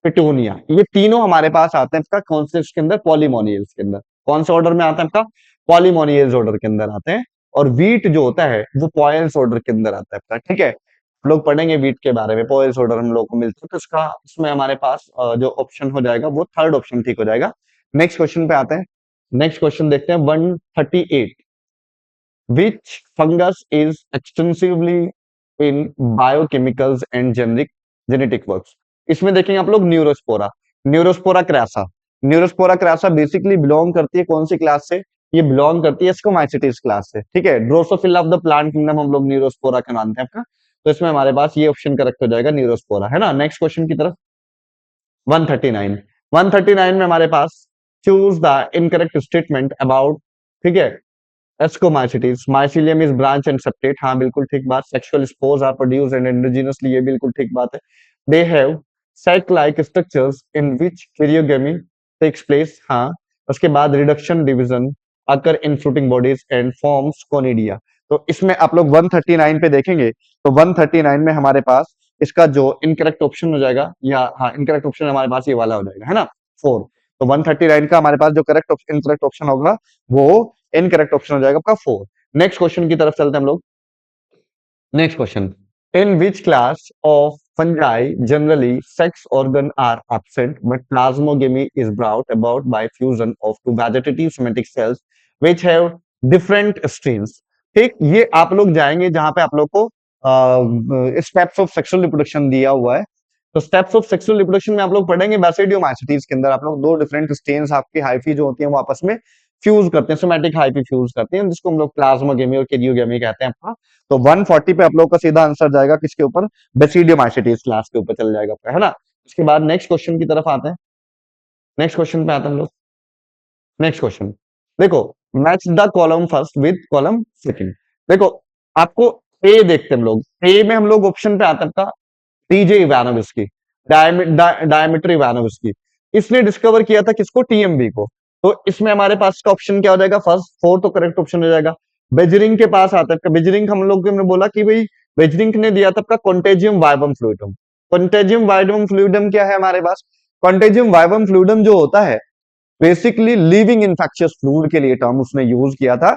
पिटूनिया, ये तीनों हमारे पास आते हैं इसका कौन से इसके अंदर? पॉलीमोनियल्स के अंदर। कौन से ऑर्डर में आता है आपका? पॉलीमोनियल्स ऑर्डर के अंदर आते हैं। और वीट जो होता है वो पॉयल्स ऑर्डर के अंदर आता है आपका। ठीक है, हम लोग पढ़ेंगे वीट के बारे में, पॉयल्स ऑर्डर हम लोग को मिलता है। तो इसका इसमें हमारे पास जो ऑप्शन हो जाएगा वो थर्ड ऑप्शन ठीक हो जाएगा। नेक्स्ट क्वेश्चन पे आते हैं। नेक्स्ट क्वेश्चन देखते हैं 138, which fungus is extensively in biochemicals and genetic works। इसमें देखेंगे आप लोग Neurospora, Neurospora crassa. Neurospora crassa basically belong करती है कौन सी क्लास से? ये बिलोंग करती है स्कोमाइसिटीज क्लास से, ठीक है। Drosophila of the plant kingdom हम लोग न्यूरोस्पोरा के मानते हैं आपका। तो इसमें हमारे पास ये ऑप्शन करेक्ट हो जाएगा, न्यूरोस्पोरा, है ना। नेक्स्ट क्वेश्चन की तरफ 139। 139 में हमारे पास choose the incorrect statement about, ठीक है, ascomycetes. Mycelium is branch and septate, हाँ बिल्कुल ठीक बात। Sexual spores are produced and endogenously, ये बिल्कुल ठीक बात है। They have sac like structures in which karyogamy takes place, हाँ। उसके बाद reduction division occur in fruiting bodies and forms conidia. तो इसमें आप लोग 139 पे देखेंगे तो 139 में हमारे पास इसका जो इनकरेक्ट ऑप्शन हो जाएगा, या हाँ इनकरेक्ट ऑप्शन हमारे पास ये वाला हो जाएगा, है ना, 4। तो 139 का हमारे पास जो करेक्ट इनकरेक्ट ऑप्शन होगा वो इनकरेक्ट ऑप्शन हो जाएगा आपका 4। नेक्स्ट क्वेश्चन की तरफ चलते हैं हम लोग। Next question, in which class of fungi generally sex organ are absent but plasmogamy is brought about by fusion of two vegetative somatic cells which have different strains। ठीक, ये आप लोग जाएंगे जहां पे आप लोग को स्टेप्स ऑफ सेक्सुअल रिप्रोडक्शन दिया हुआ है। तो स्टेप्स ऑफ सेक्सुअल रिप्रोडक्शन में आप लोग पढ़ेंगे बैसिडियोमाइसिटीज के अंदर आप लोग दो डिफरेंट स्टेन्स आपकी हाइफी जो होती है वो आपस में फ्यूज करते हैं, सोमैटिक हाइफी फ्यूज करते हैं, जिसको हम लोग प्लाज्मोगेमी और कैरियोगेमी कहते हैं आपका। तो 140 पे आप लोग का सीधा आंसर जाएगा किसके ऊपर? बेसिडियोमाइसिटीज क्लास के ऊपर चल जाएगा, है ना। उसके बाद नेक्स्ट क्वेश्चन की तरफ आते हैं। नेक्स्ट क्वेश्चन पे आते हैं हम लोग। नेक्स्ट क्वेश्चन देखो, match the column first with column second. देखो आपको ए देखते हैं हम लोग, ए में हम लोग ऑप्शन पे आता था टीजे इवानोविस्की, डायमीटर इवानोविस्की। इसने डिस्कवर किया था किसको? टीएमबी को। तो इसमें हमारे पास का ऑप्शन क्या हो जाएगा? फर्स्ट 4 तो करेक्ट ऑप्शन हो जाएगा। बेजरिंग के पास आता है, बेजरिंग हम लोग ने बोला कि भाई बेजरिंग ने दिया था आपका कॉन्टेजियम वाइबम फ्लूइडम। कॉन्टेजियम वाइबम फ्लूइडम क्या है हमारे पास? कॉन्टेजियम वाइबम फ्लूइडम जो होता है बेसिकली लिविंग इन्फेक्शियस फ्लूइड के लिए टर्म उसने यूज किया था।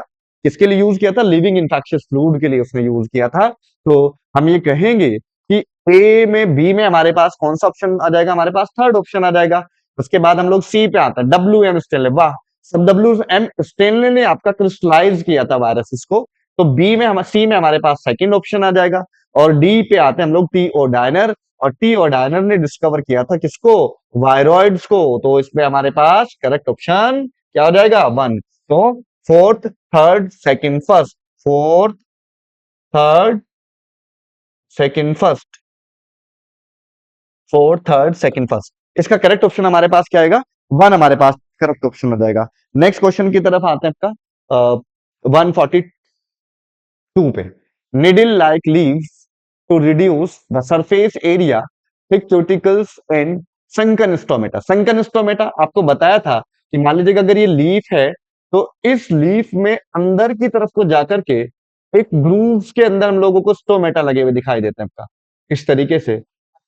किसके लिए यूज किया था? लिविंग इन्फेक्शियस फ्लूइड के लिए उसने यूज किया था। तो हम ये कहेंगे कि ए में, बी में हमारे पास कौन सा ऑप्शन आ जाएगा? हमारे पास थर्ड ऑप्शन आ जाएगा। उसके बाद हम लोग सी पे आते हैं, डब्ल्यू एम स्टेनले। वाह, सब डब्ल्यू एम स्टेनले ने आपका क्रिस्टलाइज किया था वायरस इसको। तो बी में हम, सी में हमारे पास सेकंड ऑप्शन आ जाएगा। और डी पे आते हैं हम लोग, टी ओ डायनर। और टी ओ डायनर ने डिस्कवर किया था किसको? वायरॉइड्स को। तो इसमें हमारे पास करेक्ट ऑप्शन क्या हो जाएगा? 1। तो fourth, third, second, first, fourth, third, second, first, fourth, third, second, first, इसका करेक्ट ऑप्शन हमारे पास क्या आएगा? 1 हमारे पास करेक्ट ऑप्शन हो जाएगा। नेक्स्ट क्वेश्चन की तरफ आते हैं आपका 142 पे, needle like leaves to reduce the surface area thick cuticles and sunken stomata. Sunken stomata आपको बताया था कि मान लीजिए अगर ये लीफ है तो इस लीफ में अंदर की तरफ को जाकर के एक ग्रूव्स के अंदर हम लोगों को स्टोमेटा लगे हुए दिखाई देते हैं आपका, इस तरीके से।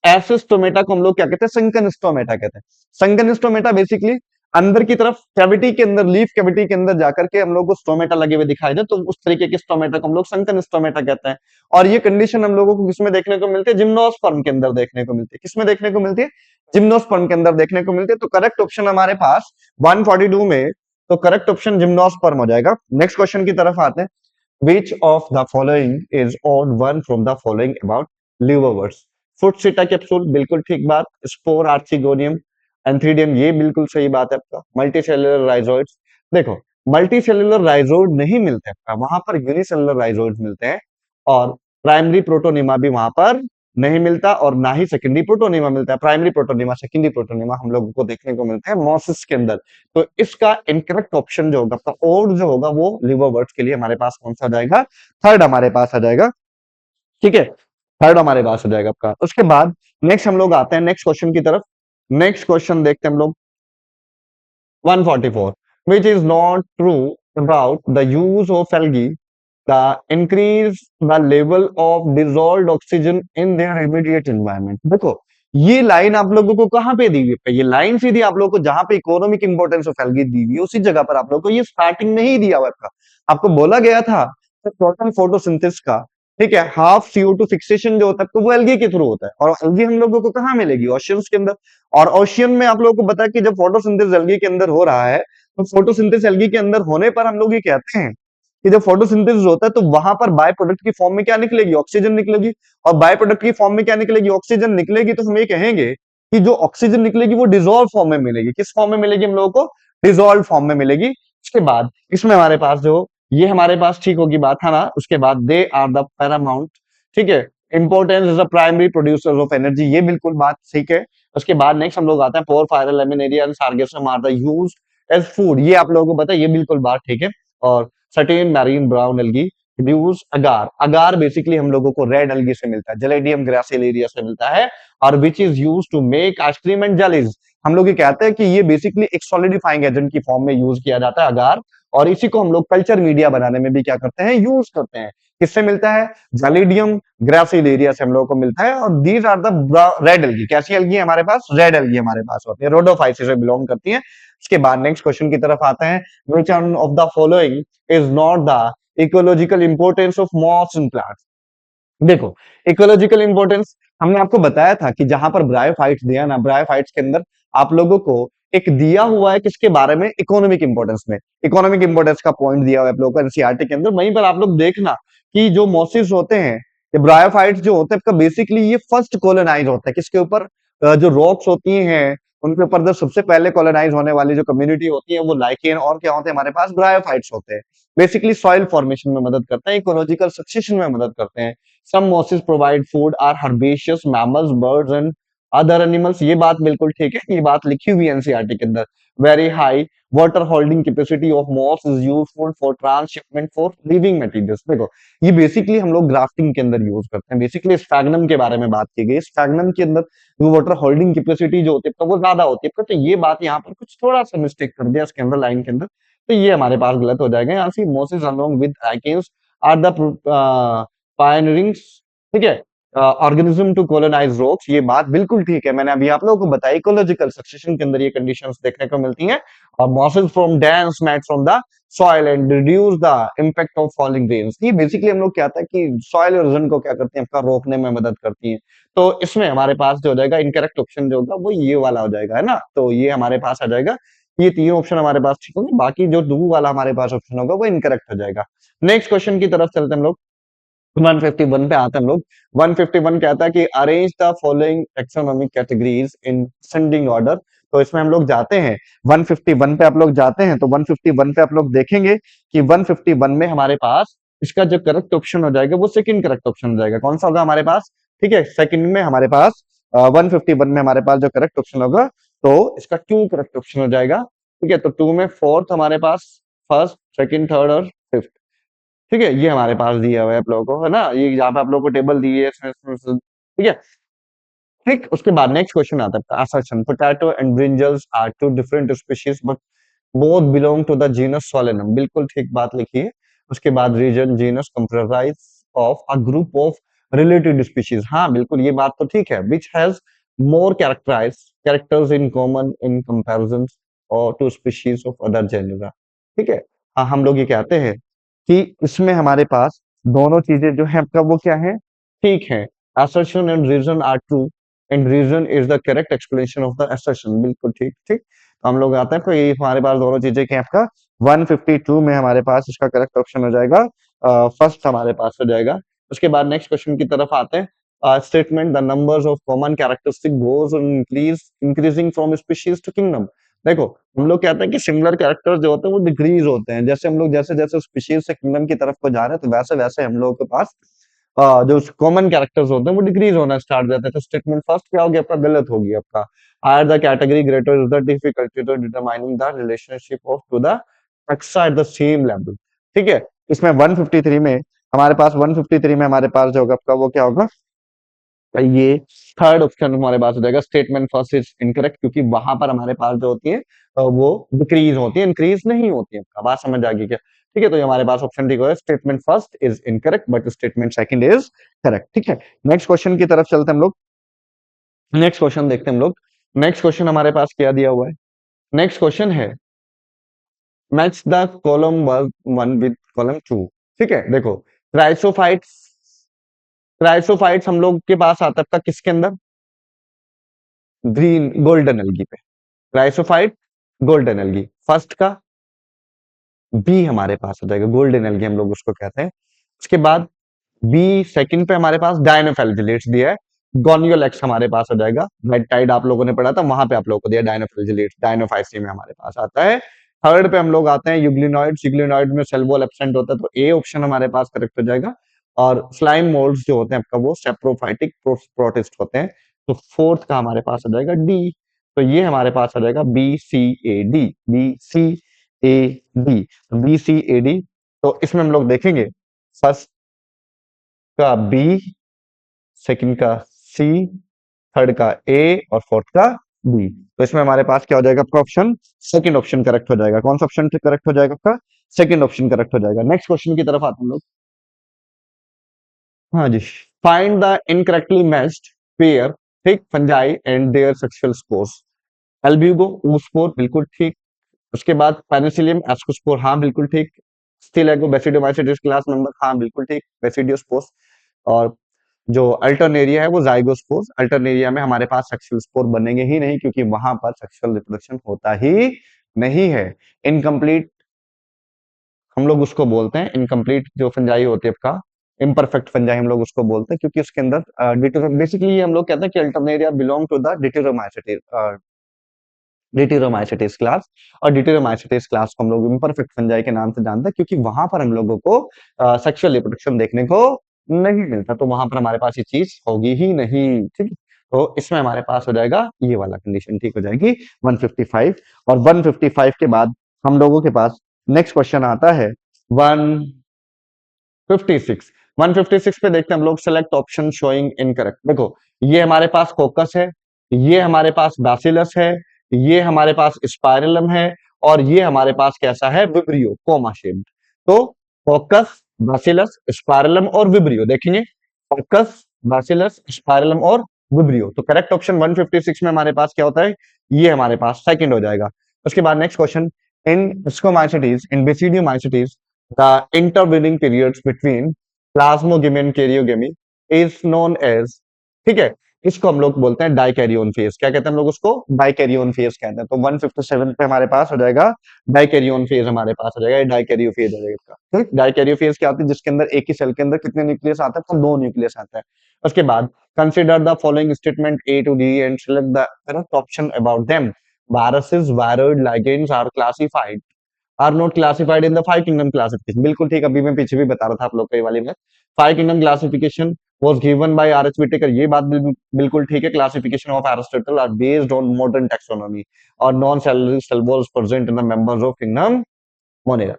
ऐसे स्टोमेटा को हम लोग क्या कहते हैं? संकन स्टोमेटा कहते हैं। संकन स्टोमेटा बेसिकली अंदर की तरफ कैविटी के अंदर, लीफ कैविटी के अंदर जाकर के हम लोग को स्टोमेटा लगे हुए दिखाई दे, तो उस तरीके के स्टोमेटा को हम लोग संकन स्टोमेटा कहते हैं। और ये कंडीशन हम लोगों को किसमें देखने को मिलती है? जिम्नोस्पर्म के अंदर देखने को मिलती है। किसमें देखने को मिलती है? जिम्नोस्पर्म के अंदर देखने को मिलती है। तो करेक्ट ऑप्शन हमारे पास 142 में, तो करेक्ट ऑप्शन जिम्नोस्पर्म हो जाएगा। नेक्स्ट क्वेश्चन की तरफ आते हैं। Which of the following is odd one from the following about liverworts? Foot seta capsule बिल्कुल ठीक बात। स्पोर आर्चिगोनियम, एंथ्रीडियम, ये बिल्कुल सही बात है आपका। मल्टीसेलुलर राइजोइड्स, देखो मल्टीसेलुलर राइजोइड नहीं मिलते आपका, वहां पर यूनिसेलुलर राइजोइड्स मिलते हैं। और प्राइमरी प्रोटोनिमा भी वहां पर नहीं मिलता, और ना ही सेकेंडरी प्रोटोनिमा मिलता है। प्राइमरी प्रोटोनिमा, सेकेंडरी प्रोटोनिमा हम लोगों को देखने को मिलता है मोसिस के अंदर। तो इसका इनकरेक्ट ऑप्शन जो होगा आपका ओड जो होगा वो लिवरवर्ट्स के लिए हमारे पास कौन सा आ जाएगा? थर्ड हमारे पास आ जाएगा, ठीक है, थर्ड हमारे पास आ जाएगा आपका। उसके बाद नेक्स्ट हम लोग आते हैं नेक्स्ट क्वेश्चन की तरफ। नेक्स्ट क्वेश्चन देखते हैं हम लोग 144, which is not true about the use of algae the increase the level of dissolved oxygen in their immediate environment। देखो ये लाइन आप लोगों को कहां पे दी हुई है? ये लाइन सीधी आप लोगों को जहां पे इकोनॉमिक इंपोर्टेंस ऑफ एल्गी दी हुई है उसी जगह पर आप लोगों को ये स्टार्टिंग में ही दिया हुआ है। आपको बोला गया था प्रोटॉन फोटोसिंथेसिस का, ठीक है, हाफ CO2 फिक्सेशन जो होता है तो वो एल्गी के थ्रू होता है। और एल्गी हम लोगों को कहां मिलेगी? ओशियंस के अंदर। और ओशियन में आप लोगों को पता है कि जब फोटोसिंथेसिस एल्गी के अंदर हो रहा है तो फोटोसिंथेसिस एल्गी के अंदर होने पर हम लोग ये कहते हैं कि जब फोटोसिंथेसिस होता है तो वहां पर बाय प्रोडक्ट की फॉर्म में क्या निकलेगी, ऑक्सीजन निकलेगी। और बाय प्रोडक्ट की फॉर्म में क्या निकलेगी, ऑक्सीजन निकलेगी। तो हम ये कहेंगे कि जो ऑक्सीजन निकलेगी वो डिजोल्व फॉर्म में मिलेगी। किस फॉर्म में मिलेगी हम लोगों को, डिजोल्व फॉर्म में मिलेगी। उसके बाद इसमें हमारे पास जो ये हमारे पास ठीक होगी बात है ना। उसके बाद दे आर द पैरामाउंट, ठीक है, importance is the primary producer of energy, ये बिल्कुल बात ठीक है। उसके बाद नेक्स्ट हम लोग आते हैं Porphyra Laminaria and Sargassum are the use as food, ये आप लोगों को पता है, ये बिल्कुल बात ठीक है। और certain marine brown algae produce agar, agar basically हम लोगों को रेड एल्गी से मिलता है, जेलेडियम ग्रासिलेरिया से मिलता है, और which is use to make ice cream and jellies. हम लोग ये कहते हैं कि ये बेसिकली एक सॉलिडिफाइंग एजेंट की फॉर्म में यूज किया जाता है अगार, और इसी को हम लोग कल्चर मीडिया बनाने में भी क्या करते हैं, यूज करते हैं। किससे मिलता है, जेलिडियम ग्रासिलेरिया से हम लोगों को मिलता है। और these are the red algae, कैसी एल्गी है हमारे पास, रेड एल्गी हमारे पास होती है, रोडोफाइसी से बिलोंग करती है। उसके बाद नेक्स्ट क्वेश्चन की तरफ आते हैं, which one of the following is not the ecological importance of moss in plants। देखो, इकोलॉजिकल इंपॉर्टेंस हमने आपको बताया था कि जहां पर ब्रायोफाइट्स दिया ना, ब्रायोफाइट्स के अंदर आप लोगों को एक दिया हुआ है किसके बारे में, इकोनॉमिक इंपॉर्टेंस में, इकोनॉमिक इंपॉर्टेंस का पॉइंट दिया हुआ है आप लोगों को एनसीईआरटी के अंदर। वहीं पर आप लोग देखना कि जो मोसिस होते हैं, ये ब्रायोफाइट्स जो होते हैं आपका बेसिकली ये फर्स्ट कॉलोनाइज होता है किसके ऊपर, जो रॉक्स होती हैं उनके ऊपर जो सबसे पहले कॉलोनाइज होने वाली जो कम्युनिटी होती है वो लाइकेन और क्या होते हैं हमारे पास, ब्रायोफाइट्स होते हैं। बेसिकली सॉइल फॉर्मेशन में मदद करते हैं, इकोलॉजिकल सक्सेशन में मदद करते हैं। Some mosses provide food are herbaceous mammals birds and other animals, ये बात बिल्कुल ठीक है, ये बात लिखी हुई है एनसीईआरटी के अंदर। Very high water holding capacity of moss is useful for transhipment for living materials. देखो, ये बेसिकली हम लोग ग्राफ्टिंग के अंदर यूज करते हैं। बेसिकली स्फैग्नम के बारे में बात की गई, स्फैग्नम के अंदर जो वाटर होल्डिंग कैपेसिटी जो होती है वो ज्यादा होती है। तो ये बात यहाँ पर कुछ थोड़ा सा मिस्टेक कर दिया इसके अंदर लाइन के अंदर, तो ये हमारे पास गलत हो जाएगा। यहाँ से mosses along with lichens are the pioneerings, ठीक है, ऑर्गेनिज्म टू कोलोनाइज रॉक्स, ये बात बिल्कुल ठीक है। मैंने अभी आप लोगों को बताया इकोलॉजिकल सक्सेशन के अंदर ये कंडीशंस देखने को मिलती हैं। और mosses from dense mat from the soil and reduce the impact of falling rains, ये बेसिकली हम लोग क्या था कि सॉइल इरोजन को क्या करती हैं आपका रोकने में मदद करती हैं। तो इसमें हमारे पास जो हो जाएगा इनकरेक्ट ऑप्शन जो होगा वो ये वाला हो जाएगा, है ना। तो ये हमारे पास आ जाएगा, ये तीन ऑप्शन हमारे पास ठीक होंगे, बाकी जो दो वाला हमारे पास ऑप्शन होगा वो इनकरेक्ट हो जाएगा। नेक्स्ट क्वेश्चन की तरफ चलते हैं हम लोग, 151 पे आते हैं हम लोग। 151 कहता है कि arrange the following taxonomic categories in descending order. तो इसमें हम लोग जाते हैं 151 पे, आप लोग जाते हैं तो 151 पे आप लोग देखेंगे कि 151 में हमारे पास इसका जो करेक्ट ऑप्शन हो जाएगा वो सेकंड करेक्ट ऑप्शन हो जाएगा। कौन सा होगा हमारे पास, ठीक है, सेकंड में हमारे पास 151 में हमारे पास जो करेक्ट ऑप्शन होगा तो इसका टू करेक्ट ऑप्शन हो जाएगा। ठीक है, तो टू में फोर्थ हमारे पास, फर्स्ट सेकंड थर्ड और फिफ्थ, ठीक है, ये हमारे पास दिया हुआ है आप लोगों को, है ना, ये यहाँ पे आप लोगों को टेबल दी है ठीक है। ठीक, उसके बाद नेक्स्ट क्वेश्चन आता है assertion, potato and brinjals are two different species but both belong to the genus Solanum, बिल्कुल ठीक बात लिखी है। उसके बाद reason genus comprise of a group of related species, हाँ बिल्कुल ये बात तो ठीक है, which has more characters in common in comparison और to species of other genera, ठीक है। हाँ, हम लोग ये कहते हैं कि इसमें हमारे पास दोनों चीजें जो है आपका वो क्या है, ठीक है। assertion and reason are true and reason is the correct explanation of the assertion, बिल्कुल ठीक ठीक। तो हम लोग आते हैं तो ये हमारे पास दोनों चीजें क्या है आपका 152 में हमारे पास इसका करेक्ट ऑप्शन हो जाएगा, फर्स्ट हमारे पास हो जाएगा। उसके बाद नेक्स्ट क्वेश्चन की तरफ आते हैं, statement the numbers of common characteristic goes increasing from species to kingdom. देखो, हम लोग कहते हैं कि सिमिलर कैरेक्टर्स जो होते हैं वो डिक्रीज होते हैं, जैसे हम लोग जैसे जैसे स्पीशीज से किंगडम की तरफ को जा रहे हैं तो वैसे वैसे हम लोगों के पास जो कॉमन कैरेक्टर्स होते हैं वो डिक्रीज होना स्टार्ट हो जाते हैं। तो स्टेटमेंट फर्स्ट क्या होगी आपका, गलत होगी आपका। Higher the category greater is the difficulty to determining the relationship of two the taxa at the same level, ठीक है। इसमें 153 में हमारे पास 153 में हमारे पास जो होगा आपका वो क्या होगा, ये थर्ड ऑप्शन हमारे पास हो जाएगा, स्टेटमेंट फर्स्ट इज इनकरेक्ट, क्योंकि वहां पर हमारे पास जो होती है वो डिक्रीज होती है, इंक्रीज नहीं होती है। आपका बात समझ आ गई क्या, ठीक है। तो ये हमारे पास ऑप्शन ठीक है, statement first is incorrect but statement second is correct, ठीक है। नेक्स्ट क्वेश्चन की तरफ चलते हैं हम लोग, नेक्स्ट क्वेश्चन देखते हैं हम लोग। नेक्स्ट क्वेश्चन हमारे पास क्या दिया हुआ है, नेक्स्ट क्वेश्चन है match the column 1 with column 2, ठीक है। देखो, क्राइसोफाइट्स, क्राइसोफाइट्स हम लोग के पास आता है किसके अंदर, ग्रीन गोल्डन एल्गी पे, क्राइसोफाइट गोल्डन एल्गी फर्स्ट का, बी हमारे पास हो जाएगा, गोल्डन एल्गी हम लोग उसको कहते हैं। उसके बाद बी सेकंड पे हमारे पास डायनोफिलिजिलेट्स दिया है, गोनियोलेक्स हमारे पास हो जाएगा, रेड टाइड आप लोगों ने पढ़ा था वहां पे आप लोगों को दिया डायनोफिलिजिलेट्स, डायनोफाइसी में हमारे पास आता है। थर्ड पे हम लोग आते हैं यूग्लिनॉइड्स, यूग्लिनॉइड में सेल वॉल एब्सेंट होता है, तो ए ऑप्शन हमारे पास करेक्ट हो जाएगा। और स्लाइम मोल्ड्स जो होते हैं आपका वो सेप्रोफाइटिक प्रोटिस्ट होते हैं, तो फोर्थ का हमारे पास हो जाएगा डी। तो ये हमारे पास हो जाएगा B C A D, B C A D, B C A D. तो इसमें हम लोग देखेंगे फर्स्ट का बी, सेकंड का सी, थर्ड का ए और फोर्थ का बी। तो इसमें हमारे पास क्या हो जाएगा आपका ऑप्शन, सेकंड ऑप्शन करेक्ट हो जाएगा। कौन सा ऑप्शन करेक्ट हो जाएगा आपका, सेकंड ऑप्शन करेक्ट हो जाएगा। नेक्स्ट क्वेश्चन की तरफ आते हैं हम लोग। हाँ जी, find the incorrectly matched pair, ठीक, fungi and their sexual spores. Albugo oospore बिल्कुल ठीक। उसके बाद पेनिसिलियम एस्कोस्पोर, हाँ बिल्कुल ठीक। स्टिलेगो बेसिडोमाइसिटिस क्लास मेंबर, हाँ बिल्कुल ठीक, बेसिडियोस्पोर्स। और जो अल्टरनेरिया है वो जाइगोस्पोर्स। अल्टरनेरिया में हमारे पास सेक्सुअल स्पोर बनेंगे ही नहीं, क्योंकि वहां पर सेक्सुअल रिप्रोडक्शन होता ही नहीं है। इनकम्प्लीट हम लोग उसको बोलते हैं, इनकम्प्लीट जो फंजाई होती है आपका, इम्परफेक्ट फंजाई हम लोग उसको बोलते हैं, क्योंकि उसके अंदर बेसिकली हम लोग कहते हैं कि Alternaria belong to the deuteromycetes class. और डिटेरोमाइसिटिस क्लास को हम लोग इम्परफेक्ट फंजाई के नाम से जानते हैं, क्योंकि वहां पर हम लोगों को सेक्सुअल रिप्रोडक्शन देखने को नहीं मिलता, तो वहां पर हमारे पास ये चीज होगी ही नहीं, ठीक। तो इसमें हमारे पास हो जाएगा ये वाला कंडीशन, ठीक हो जाएगी 155। और 155 के बाद हम लोगों के पास नेक्स्ट क्वेश्चन आता है 156। 156 पे देखते हैं हम लोग, सेलेक्ट ऑप्शन शोइंग इनकरेक्ट। देखो ये हमारे पास कोकस है, ये हमारे पास बैसिलस है, ये हमारे पास स्पाइरलम है, और ये हमारे पास कैसा है, विब्रियो कोमा शेप्ड। तो कोकस, बैसिलस, स्पाइरलम और विब्रियो देखेंगे, कोकस, बैसिलस, स्पाइरलम और विब्रियो। तो करेक्ट ऑप्शन 156 में हमारे पास क्या होता है, ये हमारे पास सेकंड हो जाएगा। उसके बाद next question, in ascomycetes, in basidiomycetes, the intervening periods between plasmogamy and karyogamy is known as, ठीक है, इसको हम लोग बोलते हैं डाइकैरियोन फेज। क्या कहते हैं हम लोग उसको, डाइकैरियोन फेज कहते हैं। तो 157 पे हमारे पास हो जाएगा डाइकैरियोन फेज, हमारे पास हो जाएगा डाइकैरियो फेज हो जाएगा। ठीक, डाइकैरियो फेज क्या होती है, जिसके अंदर एक ही सेल के अंदर कितने न्यूक्लियस आता है, तो दो न्यूक्लियस आता है। उसके बाद consider the following statement A to D and select the correct option about them. viruses, viroid ligands are classified, are not classified in the five kingdom classification. बिल्कुल ठीक, अभी मैं पीछे भी बता रहा था आप लोग को ये वाली बात। Five kingdom classification was given by R H Whittaker, ये बात बिल्कुल ठीक है। Classification of Aristotle are based on modern taxonomy और non cellular cell walls present in the members of kingdom Monera.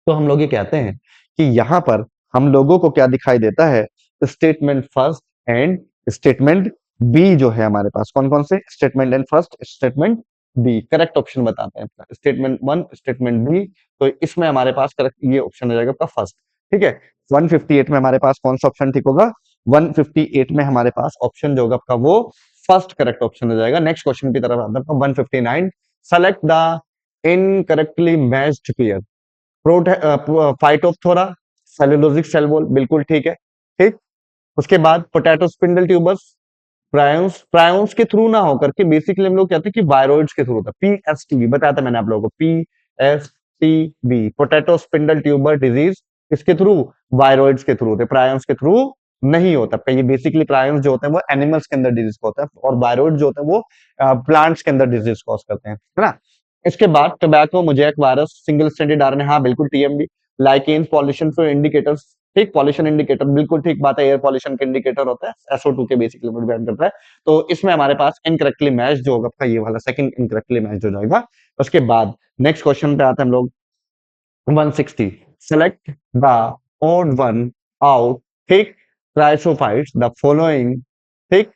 तो हम लोग ये कहते हैं कि यहाँ पर हम लोगों को क्या दिखाई देता है, statement first and statement B जो है हमारे पास, कौन कौन से, statement and first, statement B. Correct option बताते हैं, स्टेटमेंट वन, स्टेटमेंट बी। तो इसमें हमारे पास करेक्ट ये ऑप्शन हो जाएगा आपका फर्स्ट, ठीक है। 158 में हमारे पास कौन सा ऑप्शन ठीक होगा, 158 में हमारे पास ऑप्शन जो होगा आपका वो फर्स्ट करेक्ट ऑप्शन हो जाएगा। नेक्स्ट क्वेश्चन की तरफ आता है 159, select the incorrectly matched pair. Phytophthora, cellulosic cell wall, बिल्कुल ठीक है, ठीक। उसके बाद potato spindle tubers, prions, prions के थ्रू ना होकर के बेसिकली हम लोग कहते हैं कि वायरॉइड्स के थ्रू होता है। पीएसटीबी बताया था मैंने आप लोगों को, पीएसटीबी पोटैटो स्पिंडल ट्यूबर डिजीज, किसके थ्रू, वायरॉइड्स के थ्रू होते हैं, प्रायोन्स के थ्रू नहीं होता। ये बेसिकली प्रायोन्स जो होते हैं वो एनिमल्स के अंदर डिजीज होता है, और वायरॉइड जो होते हैं वो प्लांट्स के अंदर डिजीज कॉज करते हैं, है ना। इसके बाद tobacco mosaic virus, single stranded RNA, हाँ बिल्कुल TMB. Lichens, pollution for indicators, ठीक, पॉल्यूशन इंडिकेटर बिल्कुल ठीक बात है, एयर पॉल्यूशन का इंडिकेटर होता है, SO2 के बेसिकली डिपेंड करता है। तो इसमें हमारे पास इनकरेक्टली मैच जो होगा आपका ये वाला सेकंड इनकरेक्टली मैच हो जाएगा। उसके बाद नेक्स्ट क्वेश्चन पे आते हैं हम लोग 160, select the odd one out, ठीक, क्राइसोफाइट्स द फॉलोइंग, ठीक,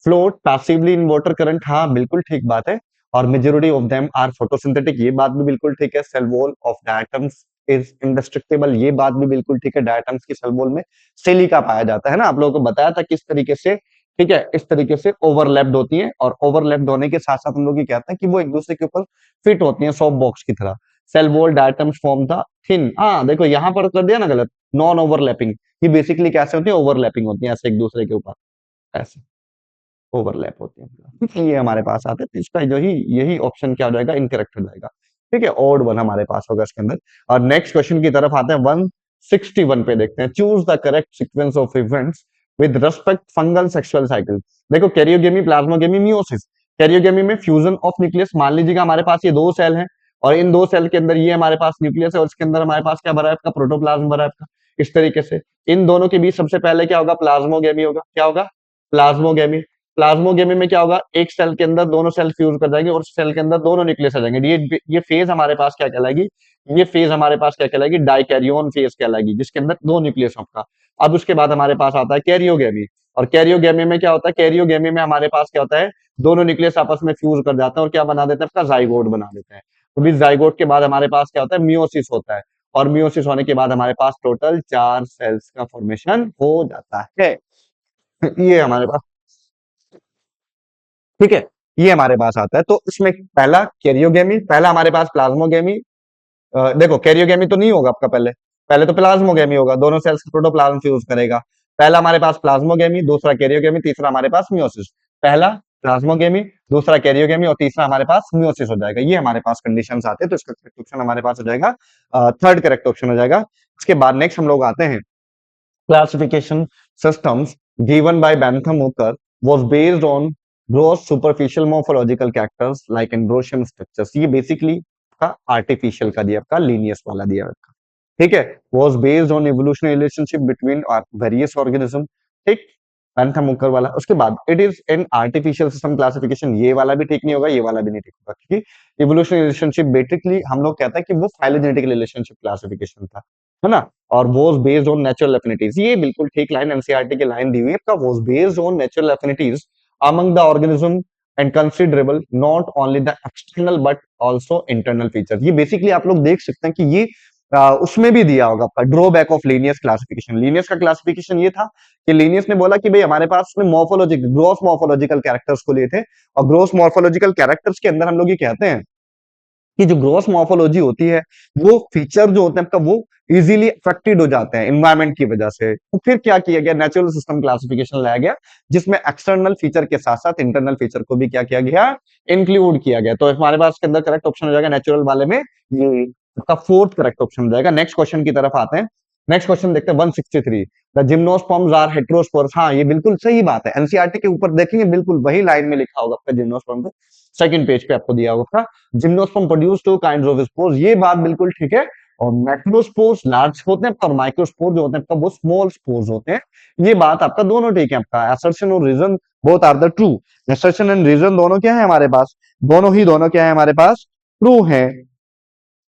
float passively in water current, हाँ बिल्कुल ठीक बात है। और majority of them are photosynthetic, ये बात भी बिल्कुल ठीक है। Cell wall of diatoms is indestructible, ये बात भी बिल्कुल ठीक है। डायटम्स की सेल वॉल में सिलिका पाया जाता है ना, आप लोगों को बताया था किस तरीके से, ठीक है, इस तरीके से ओवरलैप्ड होती है, और ओवरलैप्ड होने के साथ साथ हम लोग ये कहते हैं कि वो एक दूसरे के ऊपर फिट होती है सॉफ्ट बॉक्स की तरह। Cell wall diatoms form the thin, हाँ देखो यहाँ पर कर दिया ना गलत, नॉन ओवरलैपिंग। ये बेसिकली कैसे होती है, ओवरलैपिंग होती है ऐसे एक दूसरे के ऊपर, ऐसे ओवरलैप होते हैं, ये हमारे पास आते हैं। तो इसका जो ही यही ऑप्शन क्या हो जाएगा, इनकरेक्ट हो जाएगा, ठीक है, ऑड वन हमारे पास होगा इसके अंदर। और नेक्स्ट क्वेश्चन की तरफ आते हैं, 161 पे देखते हैं, choose the correct sequence of events with respect fungal sexual cycle. देखो कैरियोगेमी, प्लाज्मोगेमी, मियोसिस। कैरियोगेमी में फ्यूजन ऑफ न्यूक्लियस, मान लीजिएगा हमारे पास ये दो सेल हैं और इन दो सेल के अंदर ये हमारे पास न्यूक्लियस है और इसके अंदर हमारे पास क्या भरा है आपका, प्रोटोप्लाज्म भरा है आपका। इस तरीके से इन दोनों के बीच सबसे पहले क्या होगा, प्लाज्मोगेमी होगा। क्या होगा, प्लाज्मोगेमी। प्लाज्मोगेमी में क्या होगा, एक सेल के अंदर दोनों सेल फ्यूज कर जाएंगे और सेल के अंदर दोनों न्यूक्लियस आ जाएंगे। ये फेज हमारे पास क्या कहलाएगी, ये फेज हमारे पास क्या कहलाएगी, डाइकैरियोन फेज कहलाएगी, जिसके अंदर दो न्यूक्लियस आपका। अब उसके बाद हमारे पास आता है कैरियोगेमी। और कैरियोगेमी में क्या होता है, कैरियोगेमी में हमारे पास क्या होता है, दोनों न्यूक्लियस आपस में फ्यूज कर जाते हैं और क्या बना देते हैं, आपका जाइगोट बना देते हैं। तो इस जाइगोट के बाद हमारे पास क्या होता है, मियोसिस होता है। और मियोसिस होने के बाद हमारे पास टोटल 4 सेल्स का फॉर्मेशन हो जाता है। ये हमारे पास, ठीक है, ये हमारे पास आता है। तो इसमें पहला कैरियोगेमी, पहला हमारे पास प्लाज्मोगेमी। देखो कैरियोगेमी तो नहीं होगा आपका, पहले पहले तो प्लाज्मोगेमी होगा, दोनों सेल्स प्रोटोप्लाज्म फ्यूज करेगा। पहला हमारे पास प्लाज्मोगेमी, दूसरा कैरियोगेमी, तीसरा हमारे पास मियोसिस। पहला प्लाज्मोगेमी, दूसरा कैरियोगेमी और तीसरा हमारे पास मियोसिस हो जाएगा। ये हमारे पास कंडीशंस आते हैं, तो इसका करेक्ट ऑप्शन हमारे पास हो जाएगा, थर्ड करेक्ट ऑप्शन हो जाएगा। इसके बाद नेक्स्ट हम लोग आते हैं, classification systems given by Bentham Hooker was based on gross superficial morphological characters like Ambrosian structures। ये बेसिकली का आर्टिफिशियल का दिया, आपका लीनियस वाला दिया आपका, ठीक है। was based on evolutionary relationship between various organism, ठीक, Bentham Hooker वाला। उसके बाद it is an artificial system classification, ये वाला भी ठीक नहीं होगा, ये वाला भी नहीं ठीक होगा, क्योंकि evolutionary relationship बेसिकली हम लोग कहते हैं कि वो phylogenetic relationship classification था, है ना। और was based on natural affinities, ये बिल्कुल ठीक लाइन एनसीईआरटी की लाइन दी हुई है, was based on natural affinities among the organism and considerable not only the external but also internal features. ये बेसिकली आप लोग देख सकते हैं कि ये उसमें भी दिया होगा आपका drawback of Linnaeus classification. Linnaeus का क्लासिफिकेशन ये था कि लीनियस ने बोला कि भाई हमारे पास में मॉर्फोलॉजिकल, ग्रॉस मॉर्फोलॉजिकल कैरेक्टर्स को लिए थे, और ग्रॉस मॉर्फोलॉजिकल कैरेक्टर्स के अंदर हम लोग ये कहते हैं कि जो ग्रॉस मॉर्फोलॉजी होती है, वो फीचर जो होते हैं आपका, वो इजीली अफेक्टेड हो जाते हैं एनवायरनमेंट की वजह से। तो फिर क्या किया गया, नेचुरल सिस्टम क्लासिफिकेशन लाया गया, जिसमें एक्सटर्नल फीचर के साथ साथ इंटरनल फीचर को भी क्या किया गया, इंक्लूड किया गया। तो हमारे पास के अंदर करेक्ट ऑप्शन हो जाएगा नेचुरल वाले में, ये आपका फोर्थ करेक्ट ऑप्शन हो जाएगा। नेक्स्ट क्वेश्चन की तरफ आते हैं, नेक्स्ट क्वेश्चन देखते हैं 163, द जिम्नोस्पर्म्स आर हेटेरोस्पोरस। हाँ, ये बिल्कुल सही बात है, एनसीईआरटी के ऊपर देखेंगे बिल्कुल वही लाइन में लिखा होगा आपका जिम्नोस्पर्म पे, सेकंड पेज पे आपको दिया होगा gymnosperm produce two kinds of spores. ये बात बिल्कुल ठीक है। और मैक्रोस्पोर्स लार्ज होते हैं और माइक्रोस्पोर जो होते हैं आपका वो स्मॉल स्पोर्स होते हैं। ये बात आपका दोनों ठीक है, आपका असर्शन और reason both are the true. Assertion and reason दोनों क्या है हमारे पास, दोनों क्या है हमारे पास, ट्रू है।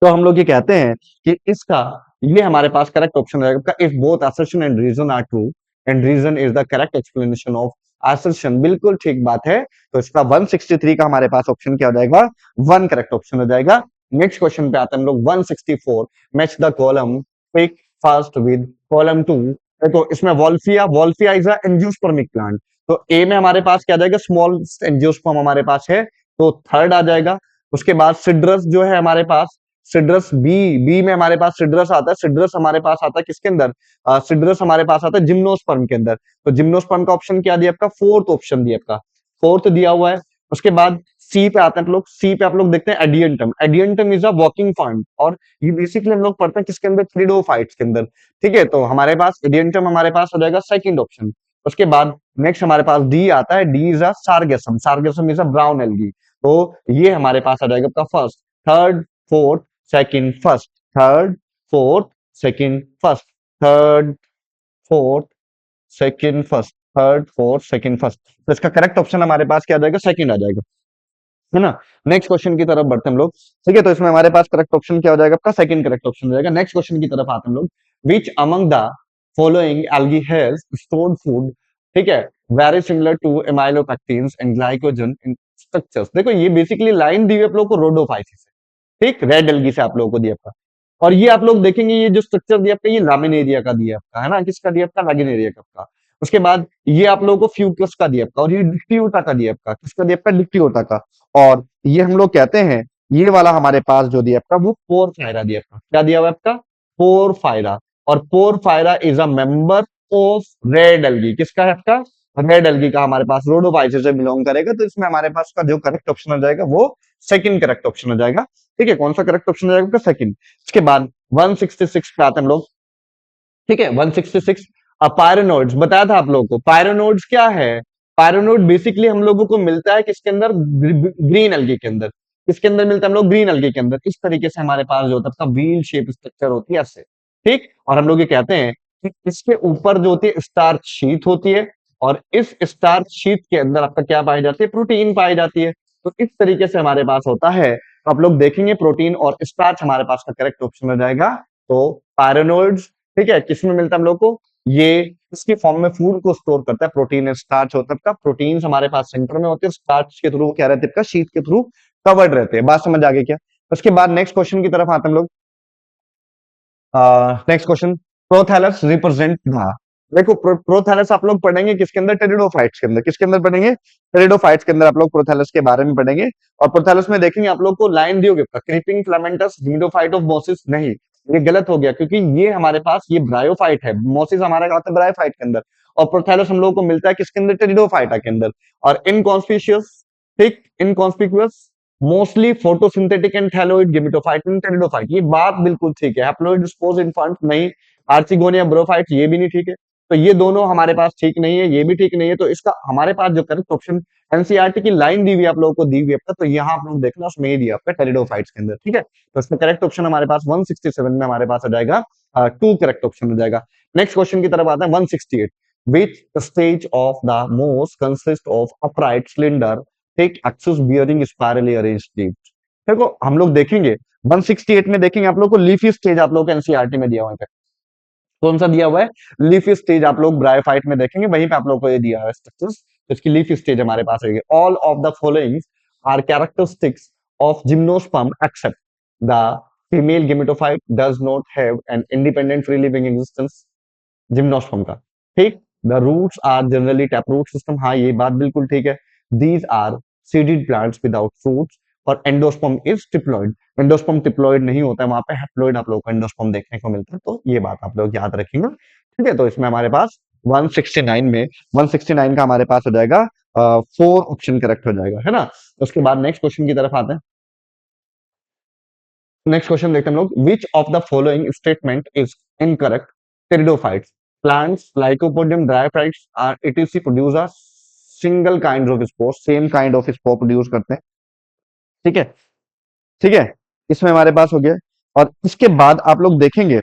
तो हम लोग ये कहते हैं कि इसका ये हमारे पास करेक्ट ऑप्शन रहेगा, if both assertion and reason are true and reason is the correct explanation of assertion. बिल्कुल ठीक बात है। तो इसका 163 का हमारे पास ऑप्शन क्या हो जाएगा, वन करेक्ट ऑप्शन हो जाएगा। नेक्स्ट क्वेश्चन पे आते हैं हम लोग 164, match the column pick first with column 2। देखो इसमें Wolffia, Wolffia is a angiospermic plant. तो ए में हमारे पास क्या आ जाएगा, स्मॉल एंजियोस्पर्म हमारे पास है, तो थर्ड आ जाएगा। उसके बाद सिड्रस जो है हमारे पास, सिड्रस बी, बी में हमारे पास सिड्रस आता है। सिड्रस हमारे पास आता है किसके अंदर, सिड्रस हमारे पास आता है जिम्नोस्पर्म के अंदर। तो जिम्नोस्पर्म का ऑप्शन क्या दिया आपका, फोर्थ ऑप्शन दिया आपका, फोर्थ दिया हुआ है। उसके बाद सी पे आते हैं आप लोग, सी पे आप लोग देखते हैं Adiantum. Adiantum is a walking fund, और ये बेसिकली हम लोग पढ़ते हैं किसके अंदर, थ्रिडोफाइट्स के अंदर, ठीक है। तो हमारे पास एडियंटम हमारे पास हो जाएगा सेकंड ऑप्शन। उसके बाद नेक्स्ट हमारे पास डी आता है, D is a sargassum, sargassum is a brown algae. तो ये हमारे पास आ जाएगा आपका first, third, fourth, second, first, third, fourth, second, first, third, fourth, second, first, third, fourth, second, first. तो इसका करेक्ट ऑप्शन हमारे पास क्या आ जाएगा, सेकंड आ जाएगा, है ना। नेक्स्ट क्वेश्चन की तरफ बढ़ते हैं हम लोग, ठीक है। तो इसमें हमारे पास करेक्ट ऑप्शन क्या हो जाएगा आपका, सेकंड करेक्ट ऑप्शन हो जाएगा। नेक्स्ट क्वेश्चन की तरफ आते हैं हम लोग, which among the following algae has stored food, ठीक है, very similar to amylopectins and glycogen in structures. देखो ये बेसिकली लाइन दी हुई आप लोगों को रोडोफाइसिस, ठीक, रेड एल्गी से आप लोगों को दिया आपका। और ये आप लोग देखेंगे ये जो स्ट्रक्चर दिया आपका, ये लामिन एरिया का दिया आपका, है ना, किसका दिया आपका, लागिन एरिया का आपका। उसके बाद ये आप लोगों को फ्यूकस का दिया आपका, और ये डिक्टियोटा का दिया आपका, किसका दिया आपका, डिक्टियोटा का। और ये हम लोग कहते हैं, ये वाला हमारे पास जो दिया आपका वो पोरफायरा दिया आपका, क्या दिया हुआ आपका, पोरफायरा। और porphyra is a member of red algae, किसका है आपका, रेड एल्गी का हमारे पास रोडोफाइसिस से बिलोंग करेगा। तो इसमें हमारे पास का जो करेक्ट ऑप्शन हो जाएगा वो सेकंड करेक्ट ऑप्शन हो जाएगा। ठीक है, कौन सा करेक्ट ऑप्शन हो जाएगा आपका? सेकंड। इसके बाद 166 पे आते हैं हम लोग। ठीक है, 166 पायरोनोड्स बताया था आप लोगों को। पायरोनोड्स क्या है? पायरोनोड बेसिकली हम लोगों को मिलता है किसके अंदर? ग्रीन एल्गी के अंदर। किसके अंदर मिलता है हम लोग? ग्रीन एल्गी के अंदर। इस तरीके से हमारे पास जो होता है व्हील शेप स्ट्रक्चर होती है ऐसे। ठीक, और हम लोग ये कहते हैं कि इसके ऊपर जो होती है स्टार्च शीट होती है, और इस स्टार्च शीट के अंदर आपका क्या पाई जाती है? प्रोटीन पाई जाती है। तो इस तरीके से हमारे पास होता है। तो आप लोग देखेंगे प्रोटीन और स्टार्च हमारे पास का करेक्ट ऑप्शन हो जाएगा। तो पायरोनोइड्स, ठीक है, किसमें मिलता है हम लोग को? ये इसके फॉर्म में फूड को स्टोर करता है। प्रोटीन स्टार्च होता है आपका। प्रोटीन्स हमारे पास सेंटर में होते हैं, स्टार्च के थ्रू क्या रहते हैं आपका? शीट के थ्रू कवर्ड रहते हैं। बात समझ आ गई क्या? उसके बाद नेक्स्ट क्वेश्चन की तरफ आते हैं हम लोग। Next question, prothallus represent the. देखो प्रोथैलस आप लोग पढ़ेंगे किसके अंदर? टेरिडोफाइट्स के अंदर। किसके अंदर पढ़ेंगे? टेरिडोफाइट्स के अंदर आप लोग प्रोथैलस के बारे में पढ़ेंगे। और प्रोथैलस में देखेंगे आप लोग को लाइन दी होगी क्रीपिंग फिलामेंटस गिमिडोफाइट ऑफ मोसिस। नहीं, ये गलत हो गया, क्योंकि ये हमारे पास ये ब्रायोफाइट है। मोसिस हमारा क्या होता है? ब्रायोफाइट के अंदर। और प्रोथैलस हम लोग को मिलता है किसके अंदर? टेरिडोफाइटा के अंदर। और इनकॉन्स्पिशियस, ठीक, inconspicuous, mostly photosynthetic and thalloid gametophyte and pteridophyte. ये बात बिल्कुल ठीक है। हैप्लोइड स्पोर्स इन्फेंट नहीं। आर्चिगोनिया ब्रोफाइट ये भी नहीं ठीक है। तो ये दोनों हमारे पास ठीक नहीं है, ये भी ठीक नहीं है। तो इसका हमारे पास जो करेक्ट ऑप्शन एनसीईआरटी की लाइन दी हुई आप लोगों को दी हुई है, तो यहाँ आप लोग देखना उसमें ये दिया आपका टेरिडोफाइट्स के अंदर। ठीक है, तो इसका करेक्ट ऑप्शन हमारे पास 167 में हमारे पास आ जाएगा। टू करेक्ट ऑप्शन हो जाएगा। नेक्स्ट क्वेश्चन की तरफ आता है 168। Which stage of the moss consists of upright cylinder thick axis bearing spirally arranged leaves? देखो हम लोग देखेंगे 168 में देखेंगे आप लोग को लीफी स्टेज आप लोग को एनसीईआरटी में दिया हुआ है। कौन सा दिया हुआ है? लीफी स्टेज आप लोग ब्रायोफाइट में देखेंगे, वहीं पे आप लोग को ये दिया है स्ट्रक्चर्स। तो इसकी लीफी स्टेज हमारे पास रहेगी। All of the following are characteristics of gymnosperm except the female gametophyte does not have an independent free living existence. Gymnosperm का, ठीक। The roots are generally taproot system. हाँ, ये बात बिल्कुल ठीक है। These are seeded plants without fruits. और endosperm is diploid. Endosperm diploid नहीं होता है, वहां पे हैप्लॉयड आप लोगों को एंडोस्पर्म देखने को मिलता है। तो ये बात आप लोग याद रखेंगे। ठीक है, तो इसमें हमारे पास 169 में 169 का हमारे पास हो जाएगा 4 ऑप्शन करेक्ट हो जाएगा, है ना। उसके बाद नेक्स्ट क्वेश्चन की तरफ आते हैं। नेक्स्ट क्वेश्चन देखते हैं हम लोग। Which of the following statement is incorrect? Pteridophytes, plants, Lycopodium, bryophytes are etc produce a single kind of spore. Same kind of spore produce करते हैं। ठीक है, ठीक है, इसमें हमारे पास हो गया। और इसके बाद आप लोग देखेंगे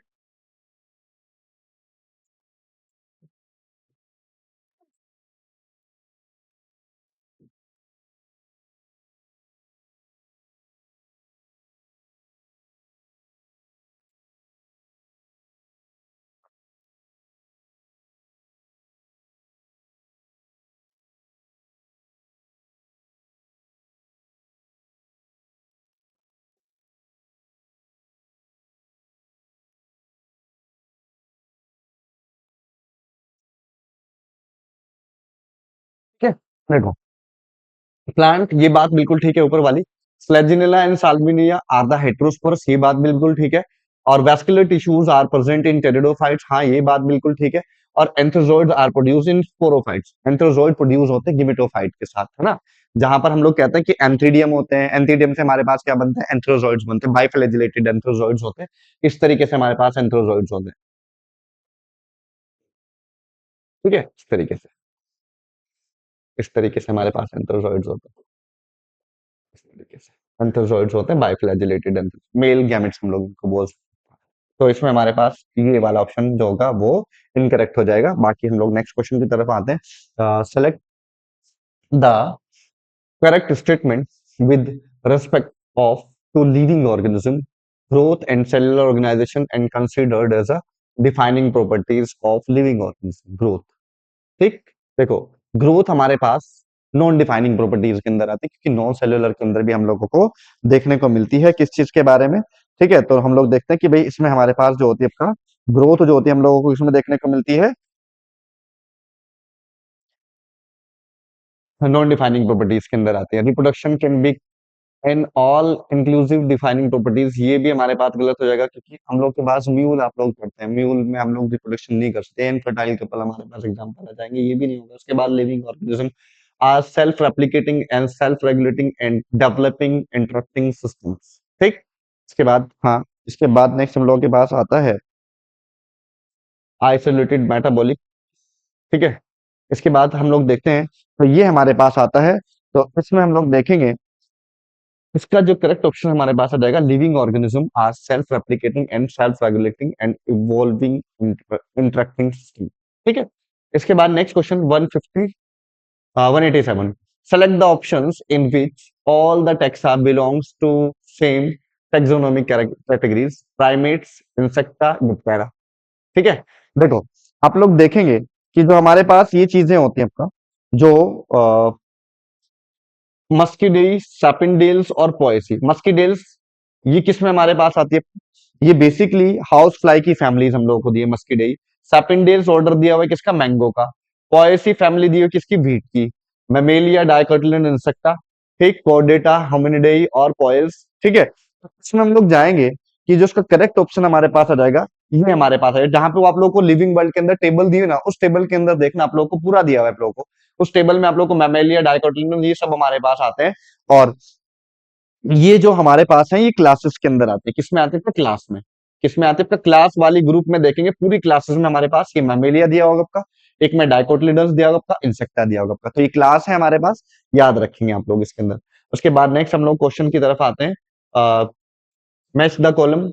ठीक है, देखो प्लांट, ये बात बिल्कुल ठीक है ऊपर वाली। Selaginella and Salvinia are the heterosporous, ये बात बिल्कुल ठीक है। और vascular tissues are present in pteridophytes, हाँ ये बात बिल्कुल ठीक है। और antherozoids are produce in sporophytes. Antherozoid produce होते हैं गिमेटोफाइट के साथ, है ना। जहां पर हम लोग कहते हैं कि एंथीडियम होते हैं, एंथीडियम से हमारे पास क्या बनते हैं? एंथ्रोजोइड्स बनते हैं, बाइफिलेजिलेटेड एंथ्रोजोइड्स होते हैं। इस तरीके से हमारे पास एंथ्रोजोइड्स होते हैं। ठीक है, इस तरीके से हमारे पास एंथ्रोजोइड्स होते हैं। इस तरीके से एंथ्रोजोइड्स होते हैं, बाइफिलेजिलेटेड मेल गैमेट्स हम लोग इनको बोल सकते हैं। तो इसमें हमारे पास ये वाला ऑप्शन जो होगा वो इनकरेक्ट हो जाएगा। बाकी हम लोग नेक्स्ट क्वेश्चन की तरफ आते हैं। Select the correct statement with respect of to living organism, growth and cellular organisation and considered as a defining properties of living organism. Growth, ठीक। देखो ग्रोथ हमारे पास नॉन डिफाइनिंग प्रॉपर्टीज के अंदर आती है, क्योंकि नॉन सेलुलर के अंदर भी हम लोगों को देखने को मिलती है किस चीज के बारे में। ठीक है, तो हम लोग देखते हैं कि भाई इसमें हमारे पास जो होती है आपका ग्रोथ जो होती है हम लोगों को इसमें देखने को मिलती है नॉन डिफाइनिंग प्रॉपर्टीज के अंदर आती है। Reproduction can be an all inclusive defining properties, ये भी हमारे पास गलत हो जाएगा, क्योंकि हम लोग के पास म्यूल आप लोग करते हैं, म्यूल में हम लोग रिप्रोडक्शन नहीं कर सकते। इनफर्टाइल कपल हमारे पास एग्जांपल आ जाएंगे, ये भी नहीं होगा। उसके बाद living organism are self replicating and self regulating and developing interacting systems. ठीक, इसके बाद हाँ, इसके बाद नेक्स्ट हम लोगों के पास आता है आइसोलेटेड मेटाबॉलिक। ठीक है, इसके बाद हम लोग देखते हैं, तो ये हमारे पास आता है। तो इसमें हम लोग देखेंगे, इसका जो करेक्ट ऑप्शन हमारे पास आ जाएगा, living organism are self replicating and self regulating and evolving interacting system. ठीक है, इसके बाद next question 150 187, select the options in which all the taxa belongs to same taxonomic categories, primates, insecta, diptera। ठीक है, देखो आप लोग देखेंगे कि जो हमारे पास ये चीजें होती हैं आपका, जो मस्कीडेई, सैपिनडेल्स और पोएसी। मस्कीडेल्स ये किसमें हमारे पास आती है? ये बेसिकली हाउस फ्लाई की फैमिलीज हम लोगों को दी है। मस्कीडेई, सैपिनडेल्स ऑर्डर दिया हुआ है किसका? मैंगो का। पोएसी फैमिली दी हुई किसकी? व्हीट की। मेमेलिया, डाइकोटिलिडन, इंसेक्टा, ठीक, कॉर्डेटा, होमिनिडेई और पोएल्स। ठीक है, तो इसमें हम लोग जाएंगे कि जो उसका करेक्ट ऑप्शन हमारे पास आ जाएगा, ये हमारे पास है। जहां पे वो आप लोगों को लिविंग वर्ल्ड के अंदर टेबल दी है ना, उस टेबल के अंदर देखना आप लोगों को पूरा दिया हुआ है आप लोगों को। उस टेबल में आप लोग को मैमेलिया, डाइकोटिलिडन, ये सब हमारे पास आते हैं। और ये जो हमारे पास है, ये क्लासेस के अंदर आते हैं। किसमें आते हैं? क्लास में। किसमें आते हैं? क्लास वाली ग्रुप में देखेंगे, पूरी क्लासेस में हमारे पास ये मैमेलिया दिया होगा आपका, एक में डाइकोटिलिडन्स दिया होगा आपका, इंसेक्टा दिया होगा आपका। तो ये क्लास है हमारे पास, याद रखेंगे आप लोग इसके अंदर। उसके बाद नेक्स्ट हम लोग क्वेश्चन की तरफ आते हैं। Match the column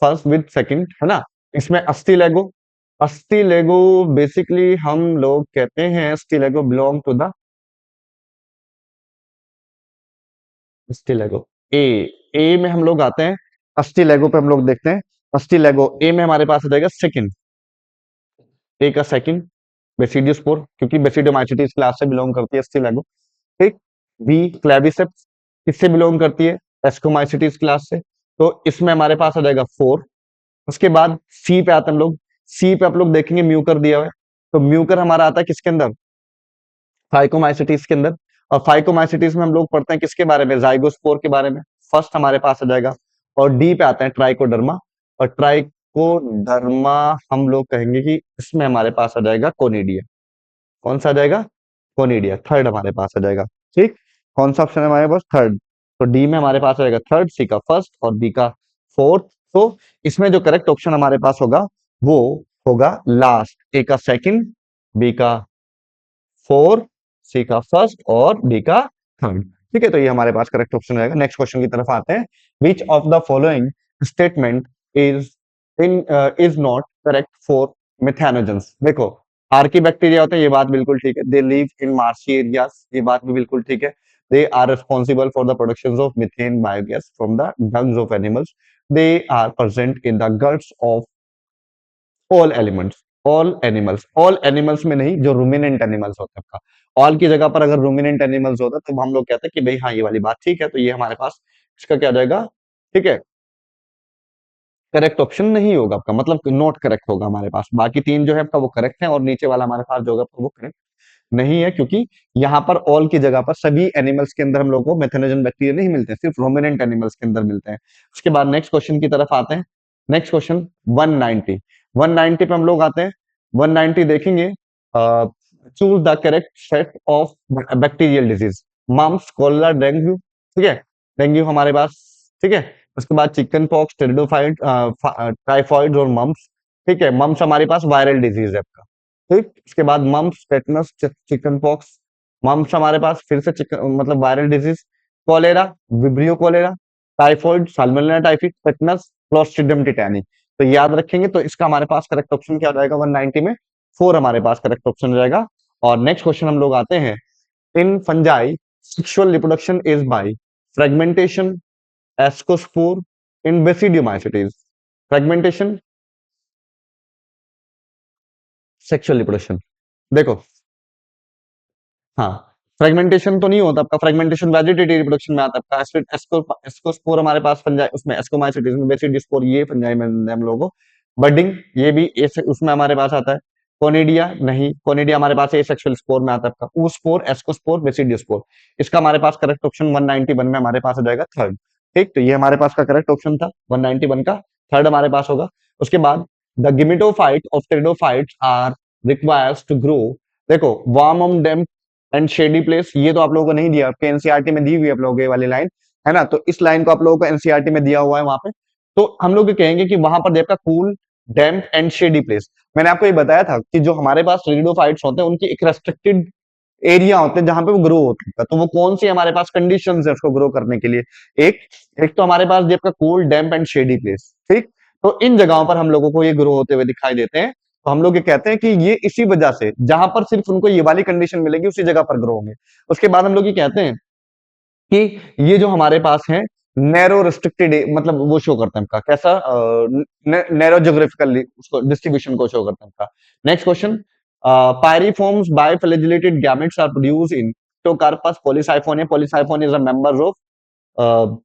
first with second, है ना। इसमें अस्टी लेगो, अस्टी लेगो बेसिकली हम लोग कहते हैं अस्टी लेगो बिलोंग टू द अस्टिलेगो ए। ए में हम लोग आते हैं, अस्टिलेगो पे हम लोग देखते हैं। अस्टिलेगो ए में हमारे पास आ जाएगा सेकंड, ए का सेकंड बेसिडियोस्पोर, क्योंकि बेसिडोमाइसीटीज क्लास से बिलोंग करती है अस्टिलेगो। ठीक, बी क्लेविसेप्स किससे बिलोंग करती है? एस्कोमाइसीटीज क्लास से। तो इसमें हमारे पास आ जाएगा 4। उसके बाद सी पे आते हैं हम लोग। सी पे आप लोग देखेंगे म्यूकर दिया हुआ है, तो म्यूकर हमारा आता है किसके अंदर? फाइकोमाइसिटीज के अंदर। और फाइकोमाइसिटीज में हम लोग पढ़ते हैं किसके बारे में? जाइगोस्पोर के बारे में। फर्स्ट हमारे पास आ जाएगा। और डी पे आते हैं ट्राइकोडर्मा। और ट्राइकोडर्मा हम लोग कहेंगे कि इसमें हमारे पास आ जाएगा कोनिडिया। कौन सा आ जाएगा? कोनिडिया, थर्ड हमारे पास आ जाएगा। ठीक, कौन सा ऑप्शन है हमारे पास? थर्ड। तो डी में हमारे पास आ जाएगा थर्ड, सी का फर्स्ट और बी का फोर्थ। तो इसमें जो करेक्ट ऑप्शन हमारे पास होगा वो होगा लास्ट, ए का सेकंड, बी का फोर, सी का फर्स्ट और डी का थर्ड। ठीक है, तो ये हमारे पास करेक्ट ऑप्शन रहेगा। नेक्स्ट क्वेश्चन की तरफ आते हैं। Which of the following statement is in is not correct for methanogens? देखो, आर्की बैक्टीरिया होते हैं, ये बात बिल्कुल ठीक है। They live in marshy areas, ये बात भी बिल्कुल ठीक है। They are responsible for the production of methane biogas from the dungs of animals. They are present in the guts of all elements, all animals में नहीं, जो रूमिनेंट एनिमल्स होते हैं आपका। ऑल की जगह पर अगर रूमिनेंट एनिमल्स होता तो हम लोग कहते हैं कि भाई हाँ, ये वाली बात ठीक है। तो ये हमारे पास इसका क्या आ जाएगा? ठीक है, करेक्ट ऑप्शन नहीं होगा आपका, मतलब नॉट करेक्ट होगा हमारे पास। बाकी तीन जो है आपका वो करेक्ट है, और नीचे वाला हमारे पास जो होगा वो करेक्ट नहीं है, क्योंकि यहाँ पर ऑल की जगह पर सभी एनिमल्स के अंदर हम लोग को मेथेनोजन बैक्टीरिया नहीं मिलते हैं, सिर्फ रोमिनेंट एनिमल्स के अंदर मिलते हैं। उसके बाद नेक्स्ट क्वेश्चन की तरफ आते हैं। नेक्स्ट क्वेश्चन 190, 190 पे हम लोग आते हैं। 190 देखेंगे, choose the correct set of bacterial disease. Mumps, cholera, dengue. ठीक है, डेंगू हमारे पास। ठीक है, उसके बाद चिकन पॉक्स, टेरिडोफाइड, टाइफॉइड और मम्स। ठीक है, मम्स हमारे पास वायरल डिजीज है आपका। ठीक, इसके बाद mumps, tetanus, chicken pox. Mumps हमारे पास फिर से चिकन मतलब viral disease. Cholera, vibrio cholera, typhoid, salmonella typhi, tetanus, clostridium tetani. तो याद रखेंगे, तो इसका हमारे पास करेक्ट ऑप्शन क्या हो जाएगा? 190 में 4 हमारे पास करेक्ट ऑप्शन हो जाएगा। और नेक्स्ट क्वेश्चन हम लोग आते हैं। इन fungi sexual reproduction is by fragmentation, ascospore, in basidiomycetes. Fragmentation, sexual reproduction. देखो, हाँ, फ्रेगमेंटेशन तो नहीं होता आपका। फ्रेगमेंटेशन वेजिटेटिव रिप्रोडक्शन में आता है आपका। एस्कोस्पोर हमारे पास फंजाई, उसमें एस्कोमाइसिटीज में बेसिडियोस्पोर, ये फंजाई में हम लोगों को। बडिंग, ये भी उसमें हमारे पास आता है। कोनिडिया नहीं, कोनिडिया हमारे पास एसेक्सुअल स्पोर में आता है आपका। ऊस्पोर, एस्कोस्पोर, बेसिडियोस्पोर। इसका हमारे पास करेक्ट ऑप्शन 191 में हमारे पास आ जाएगा थर्ड। ठीक, तो ये हमारे पास का करेक्ट ऑप्शन था 191 का, थर्ड हमारे पास होगा। उसके बाद the gametophyte of pteridophytes are requires to grow. देखो, warm on damp and shady place, ये तो आप लोगों को नहीं दिया, आपके एनसीईआरटी में दी हुई है आप लोगों को ये वाली लाइन। है ना? तो इस लाइन को आप लोगों को एनसीईआरटी में दिया हुआ है वहां पे। तो हम लोग ये कहेंगे कि वहां पर दे आपका cool, damp and shady place. मैंने आपको ये बताया था कि जो हमारे पास रेडियोफाइट्स होते हैं उनकी एक रेस्ट्रिक्टेड एरिया होते हैं जहां पे वो ग्रो होते हैं। तो वो कौन सी हमारे पास कंडीशंस है उसको ग्रो करने के लिए? एक एक तो हमारे पास आपका cool, damp and shady place, ठीक। तो इन जगहों पर हम लोगों को ये ग्रो होते हुए दिखाई देते हैं। तो हम लोग ये कहते हैं कि ये इसी वजह से जहां पर सिर्फ उनको ये वाली कंडीशन मिलेगी उसी जगह पर ग्रो होंगे। उसके बाद हम लोग ये कहते हैं कि ये जो हमारे पास है नैरो रिस्ट्रिक्टेड, मतलब वो शो करता है इनका कैसा, नैरो ज्योग्राफिकल उसको डिस्ट्रीब्यूशन को शो करता है इनका। Next question, pyriforms biflagellated gametes are produce in Ectocarpus Polysiphonia. Polysiphonia is a member of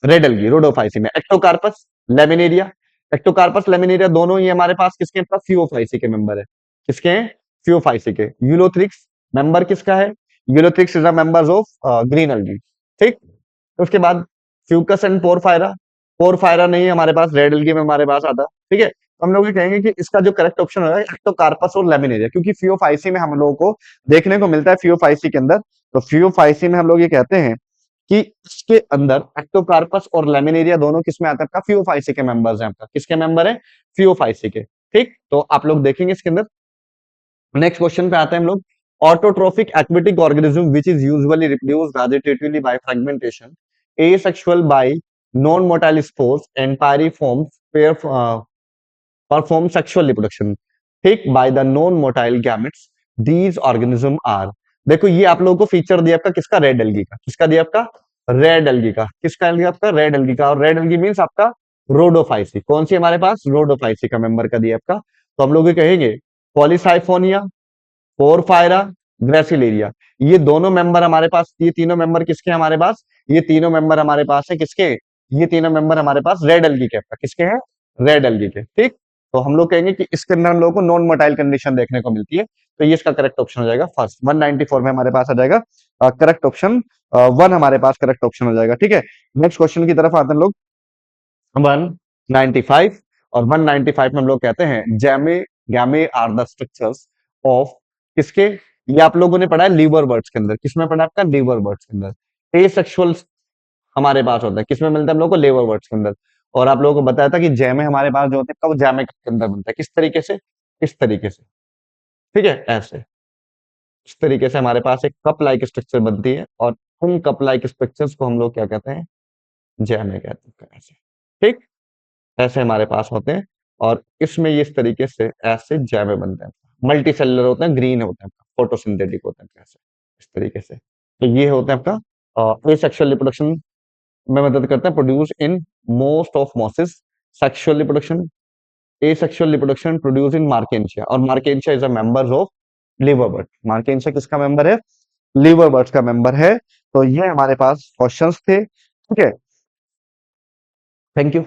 red algae Rhodophyceae में। एक्टोकार्पस, लेमिनेरिया, एक्टोकार्पस लेमिनेरिया दोनों ही हमारे पास किसके पास फियोफाइसी के मेंबर है। किसके हैं? फियोफाइसी के। यूलोथ्रिक्स मेंबर किसका है? Ulothrix is a members of green algae, ठीक। उसके बाद फ्यूकस एंड पोरफायरा, पोरफायरा नहीं है हमारे पास, रेड एल्गी में हमारे पास आता, ठीक है। तो हम लोग ये कहेंगे कि इसका जो करेक्ट ऑप्शन होगा एक्टोकार्पस और लेमिनेरिया, क्योंकि फियोफाइसी में हम लोगों को देखने को मिलता है फियोफाइसी के अंदर। तो फियोफाइसी में हम लोग ये कहते हैं कि इसके अंदर एक्टोकार्पस और लेमिनेरिया दोनों किसमें आता है? आपका फियोफाइसी के मेंबर्स हैं। आपका किसके मेंबर है? फियोफाइसी के, ठीक। तो आप लोग देखेंगे इसके अंदर। नेक्स्ट क्वेश्चन पे आते हैं हम लोग। Autotrophic aquatic organism which is usually reproduced vegetatively by fragmentation, asexual by non motile spores and pyriforms pair perform sexual reproduction, ठीक, by the non motile gametes. These organism are, देखो ये आप लोगों को फीचर दिया आपका किसका? रेड एल्गी का। किसका दिया आपका? रेड एल्गी का। किसका एल्गी? आपका रेड एल्गी का। और रेड एल्गी मींस आपका रोडोफाइसी। कौन सी हमारे पास? रोडोफाइसी का मेंबर का दिया आपका। तो हम लोग ये कहेंगे पॉलीसाइफोनिया, पोरफायरा, ग्रेसिलेरिया, ये दोनों मेंबर हमारे पास, ये तीनों मेंबर किसके हैं हमारे पास? ये तीनों मेंबर हमारे पास है किसके? ये तीनों मेंबर हमारे पास रेड एल्गी के। आपका किसके हैं? रेड एल्गी के, ठीक। तो हम लोग कहेंगे कि इसके अंदर हम लोगों को नॉन मोटाइल कंडीशन देखने को मिलती है। तो ये इसका करेक्ट ऑप्शन हो जाएगा फर्स्ट, 194 में हमारे पास आ जाएगा करेक्ट ऑप्शन। वन हमारे पास करेक्ट ऑप्शन हो जाएगा, ठीक है। नेक्स्ट क्वेश्चन की तरफ आते हैं लोग। 195, और 195 में हम लोग कहते हैं जैमे गैमे आर द स्ट्रक्चर्स ऑफ किसके? ये आप लोगों ने पढ़ा है लीवर बर्ड्स के अंदर। किसमें पढ़ा है? आपका लीवर बर्ड्स के अंदर। एसेक्सुअल हमारे पास होता है, किसमें मिलता है हम लोग को? लीवर बर्ड्स के अंदर। और आप लोगों को बताया था कि जैमे हमारे पास जो होते हैं वो जैमे के अंदर बनता है। किस तरीके से? इस तरीके से, ठीक है, ऐसे। इस तरीके से हमारे पास एक कप लाइक स्ट्रक्चर बनती है, और उन कप लाइक स्ट्रक्चर्स को हम लोग क्या कहते हैं? जैमे कहते हैं, ऐसे, ठीक। ऐसे हमारे पास होते हैं, और इसमें ये इस तरीके से ऐसे जैमे बनते हैं। मल्टी सेलुलर होते हैं, ग्रीन होते हैं, फोटोसिंथेटिक होते हैं, ऐसे इस तरीके से। तो ये होते हैं आपका एसेक्सुअल रिप्रोडक्शन में मदद करते हैं, produce in most of mosses. Sexual reproduction, asexual reproduction produce in Marchantia, और Marchantia is a member of liverwort. Marchantia किसका मेंबर है? लिवर बर्ड्स का मेंबर है। तो ये हमारे पास क्वेश्चंस थे, ठीक है। Thank you.